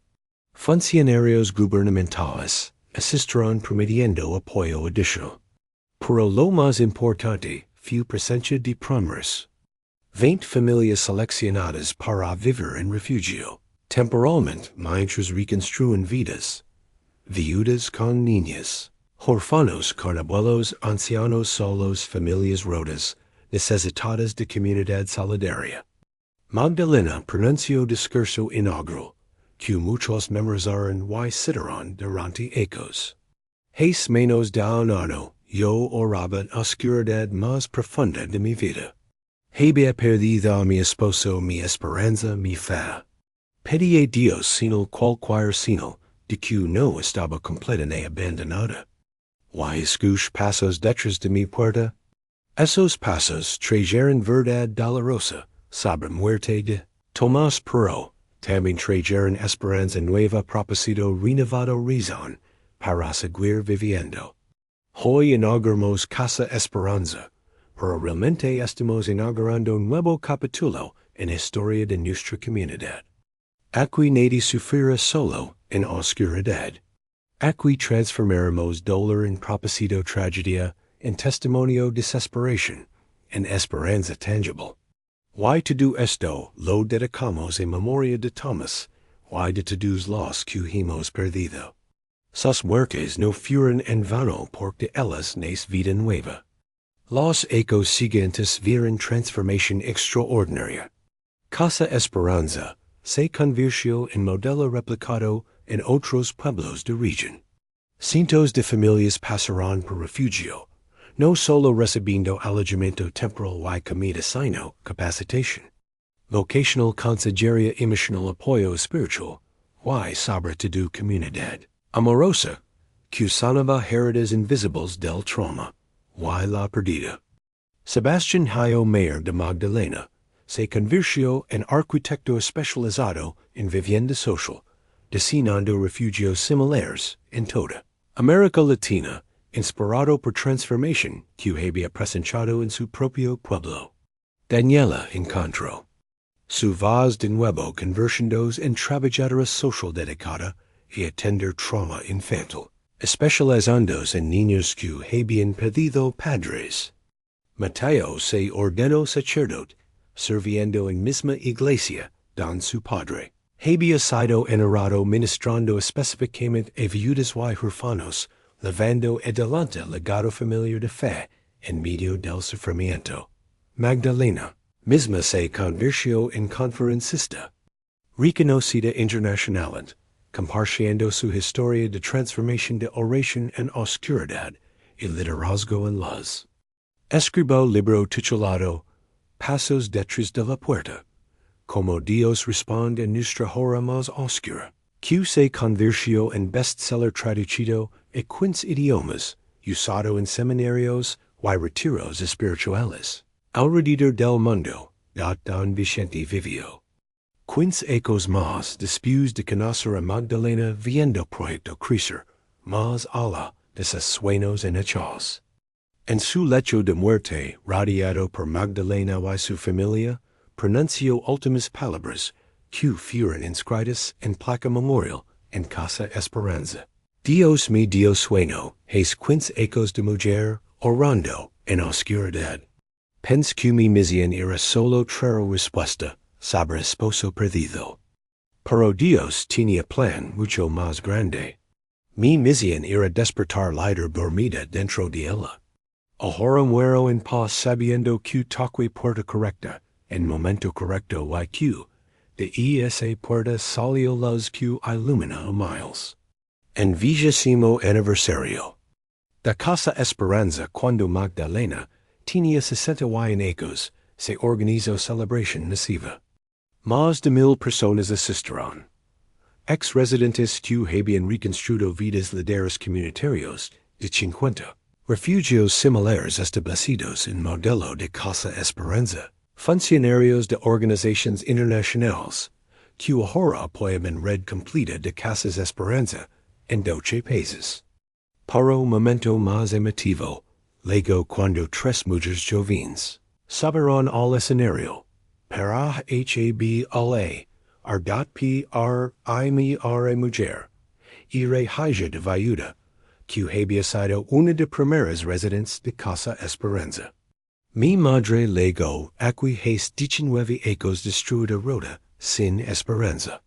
Funcionarios gubernamentales asistieron prometiendo apoyo adicional. Pero lo más importante fue presencia de primeros. 20 familias seleccionadas para vivir en refugio, temporalmente mientras reconstruyen vidas. Viudas con niñas, huérfanos con abuelos, ancianos solos, familias rotas, necesitadas de comunidad solidaria. Magdalena pronunció discurso inaugural, que muchos memorizaron y citaron durante ecos. Hace menos de un año, yo oraba en oscuridad más profunda de mi vida. Había perdido a mi esposo, mi esperanza, mi fe. Pedí a Dios señal cualquier señal de que no estaba completa ni abandonada. Y escuché pasos detrás de mi puerta. Esos pasos trajeron verdad dolorosa sobre muerte de Tomás, pero también trajeron esperanza nueva, propósito renovado, razón para seguir viviendo. Hoy inauguramos Casa Esperanza, pero realmente estamos inaugurando un nuevo capítulo en la historia de nuestra comunidad. Aquí nadie sufrirá solo en oscuridad. Aquí transformaremos dolor en propósito, tragedia en testimonio, desesperación en esperanza tangible. Y todo esto lo dedicamos en memoria de Tomás y de todos los que hemos perdido. Sus muertes no fueron en vano porque ellas nos vida nueva. Los ecos siguientes vieron transformación extraordinaria. Casa Esperanza se convirtió en modelo replicado en otros pueblos de región. Cientos de familias pasaron por refugio, no solo recibiendo alojamiento temporal y comida sino capacitación. Vocational Consejería Emocional Apoyo Espiritual, y sobre todo Comunidad Amorosa, que sanaba heridas invisibles del trauma, y la perdida. Sebastián Jayo Mayer de Magdalena se convirtió en arquitecto especializado en vivienda social, diseñando refugios similares en toda América Latina, inspirado por transformación que había presenciado en su propio pueblo. Daniela encontró su voz de nuevo convirtiéndose en trabajadora social dedicada a atender trauma infantil, especializándose en niños que habían perdido padres. Mateo se ordenó sacerdote, sirviendo en misma iglesia don su padre. Había sido enarrado ministrando específicamente a viudas y huérfanos, llevando adelante el legado familiar de fe en medio del sufrimiento. Magdalena misma se convirtió en conferencista, reconocida internacionalmente, compartiendo su historia de transformación de oración en oscuridad y liderazgo en luz. Escribió libro titulado Pasos detrás de la puerta, como Dios responde a nuestra hora más oscura, que se convirtió en bestseller traducido a 15 idiomas, usado en seminarios y retiros espirituales. Alrededor del mundo, don Vicente vivió 15 ecos más después de conocer a Magdalena viendo proyecto crecer más allá de sus sueños en hechos. En su lecho de muerte, rodeado por Magdalena y su familia, pronunció últimas palabras que fueron inscritas en placa memorial en Casa Esperanza. Dios me dio sueño, es 15 ecos de mujer orando en oscuridad. Pens que mi misión era solo traer respuesta sobre esposo perdido. Pero Dios tenía plan mucho más grande. Mi misión era despertar la dormida dentro de ella. Ahora muero en paz sabiendo que toque puerta correcta, en momento correcto y que de esa puerta salió luz que ilumina a miles. En 20º aniversario de Casa Esperanza cuando Magdalena tenía 61 ecos, se organizó celebración masiva. Más de 1000 personas asistieron. Ex-residentes que habían reconstruido vidas líderes comunitarios de 50 refugios similares establecidos en modelo de Casa Esperanza, funcionarios de organizaciones internacionales, que ahora apoyan red completa de Casas Esperanza en 12 países. Para un momento más emotivo, luego cuando 3 mujeres jóvenes subieron al escenario, para HABLA, R.P.R.I.M.R. mujer, y hija de viuda, que había sido una de primeras residentes de Casa Esperanza. Mi madre legó aquí 19 ecos destruida roda sin esperanza.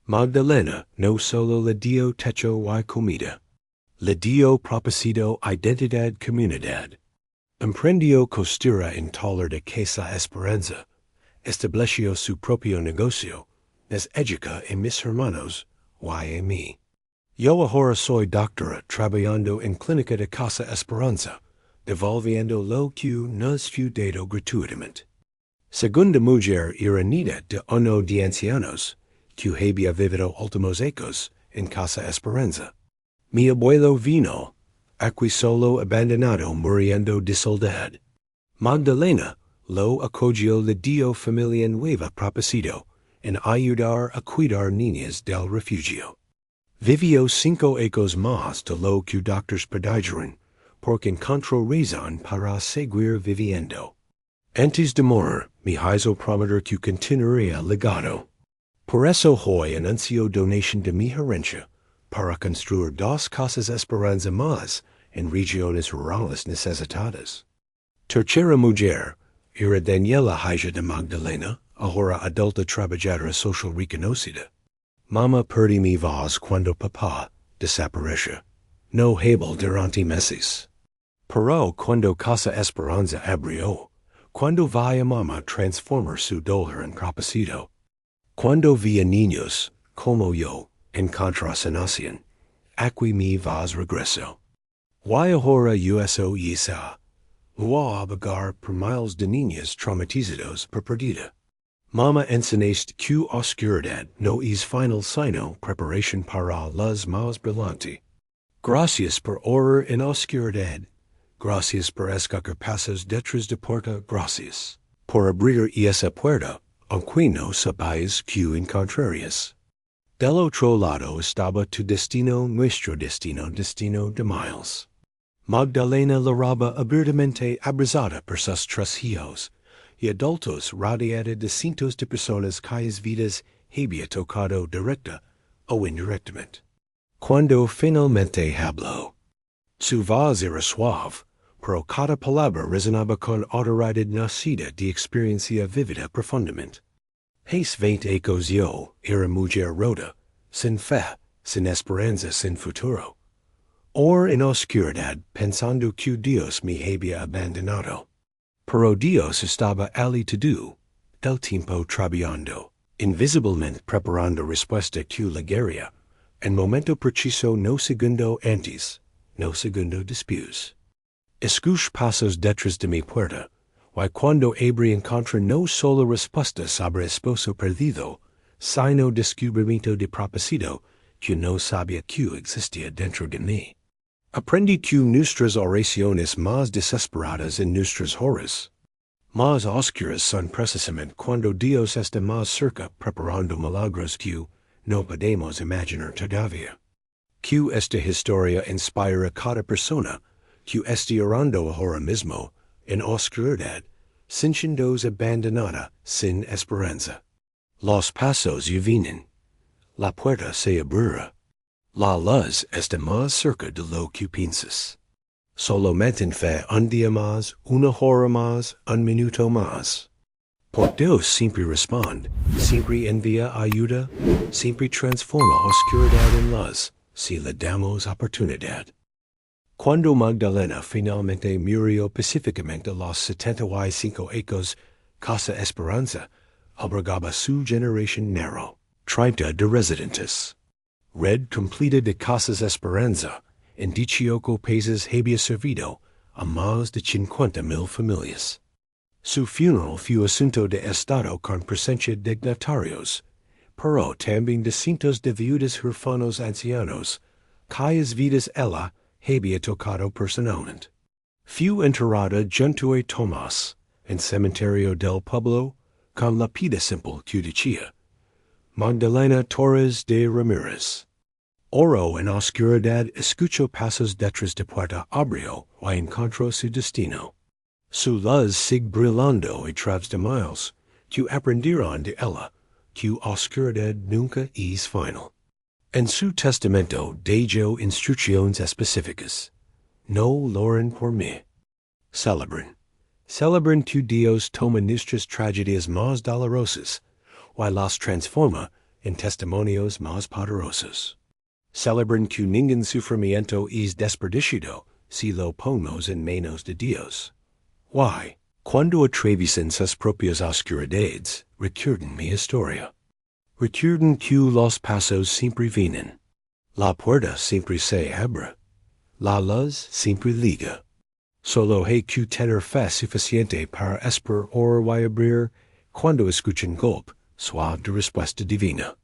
Magdalena no solo le dio techo y comida, le dio propósito, identidad, comunidad. Emprendió costura en taller de Casa Esperanza, estableció su propio negocio, nos educa a mis hermanos y a mí. Yo ahora soy doctora trabajando en clínica de Casa Esperanza, devolviendo lo que nos fue dado gratuitamente. Segunda mujer era nieta de uno de ancianos, que había vivido últimos ecos en Casa Esperanza. Mi abuelo vino, aquí solo abandonado muriendo de soledad. Magdalena lo acogió, le dio familia nueva propósito en ayudar a cuidar niñas del refugio. Vivió 5 ecos más de lo que doctores predijeron, porque encontró razón para seguir viviendo. Antes de morir, me hizo prometer que continuaría legado. Por eso hoy anuncio donación de mi herencia para construir 2 casas Esperanza más en regiones rurales necesitadas. Tercera mujer era Daniela, hija de Magdalena, ahora adulta trabajadora social reconocida. Mama perdí mi voz cuando papá desapareció. No habló durante meses. Pero cuando Casa Esperanza abrió, cuando vi a mamá transformar su dolor en propósito, cuando vi a niños, como yo, encontrar sanación, aquí mi voz regresó. Y ahora uso yesa, voy a abogar por miles de niños traumatizados por perdida. Mama enseñaste que oscuridad no es final sino preparación para las más brillante. Gracias por orar en oscuridad. Gracias por escuchar pasos detrás de puerta. Gracias por abrir esa puerta, aunque no sabáis que encontrarías. Del otro lado estaba tu destino, nuestro destino, destino de miles. Magdalena la roba abiertamente abrazada por sus tres hijos, y adultos rodeada de cientos de personas cuyas vidas había tocado directa o indirectamente. Cuando finalmente habló, su voz era suave, pero cada palabra resonaba con autoridad nacida de experiencia vivida profundamente. Hace 20 años yo era mujer rota, sin fe, sin esperanza, sin futuro. Or en oscuridad, pensando que Dios me había abandonado. Pero Dios estaba allí todo del tiempo trabajando, invisiblemente preparando respuesta que llegaría, en momento preciso no segundo antes, no segundo después. Escucho pasos detrás de mi puerta, y cuando abrí encontré no solo respuesta sobre esposo perdido, sino descubrimiento de propósito que no sabía que existía dentro de mí. Aprendí que nuestras oraciones más desesperadas en nuestras horas más oscuras son precisamente cuando Dios está más cerca preparando milagros que no podemos imaginar todavía. Que esta historia inspira a cada persona que está orando ahora mismo en oscuridad, sintiéndose abandonada sin esperanza. Los pasos ya vienen. La puerta se abrirá. La luz está más cerca de lo que piensas. Solamente en fe un día más, una hora más, un minuto más. Por Dios siempre responde, siempre envía ayuda, siempre transforma oscuridad en luz, si le damos oportunidad. Cuando Magdalena finalmente murió pacíficamente a los 75 años, Casa Esperanza albergaba su generación narrow, 30 de residentes. Red completa de Casas Esperanza, en 18 países había servido a más de 50,000 familias. Su funeral fue asunto de Estado con presencia de dignatarios, pero también de cientos de viudas huérfanos ancianos, cuyas vidas ella había tocado personalmente. Fue enterrada junto a Tomás, en cementerio del pueblo, con lápida simple que decía, Magdalena Torres de Ramírez. Oro en oscuridad escuchó pasos detrás de puerta abrió y encontró su destino. Su luz sigue brillando a través de miles, que aprendieron de ella, que oscuridad nunca es final. En su testamento dejó instrucciones específicas. No loren por mí. Celebren. Celebren que Dios toma nuestras tragedias más dolorosas, y las transforma en testimonios más poderosos. Celebren que ningún sufrimiento es desperdiciado si lo ponemos en manos de Dios. Why? Cuando atraviesan sus propias oscuridades, recuerden mi historia. Recuerden que los pasos siempre vienen. La puerta siempre se abre. La luz siempre liga. Solo hay que tener fe suficiente para esperar y abrir cuando escuchen golpe suave de respuesta divina.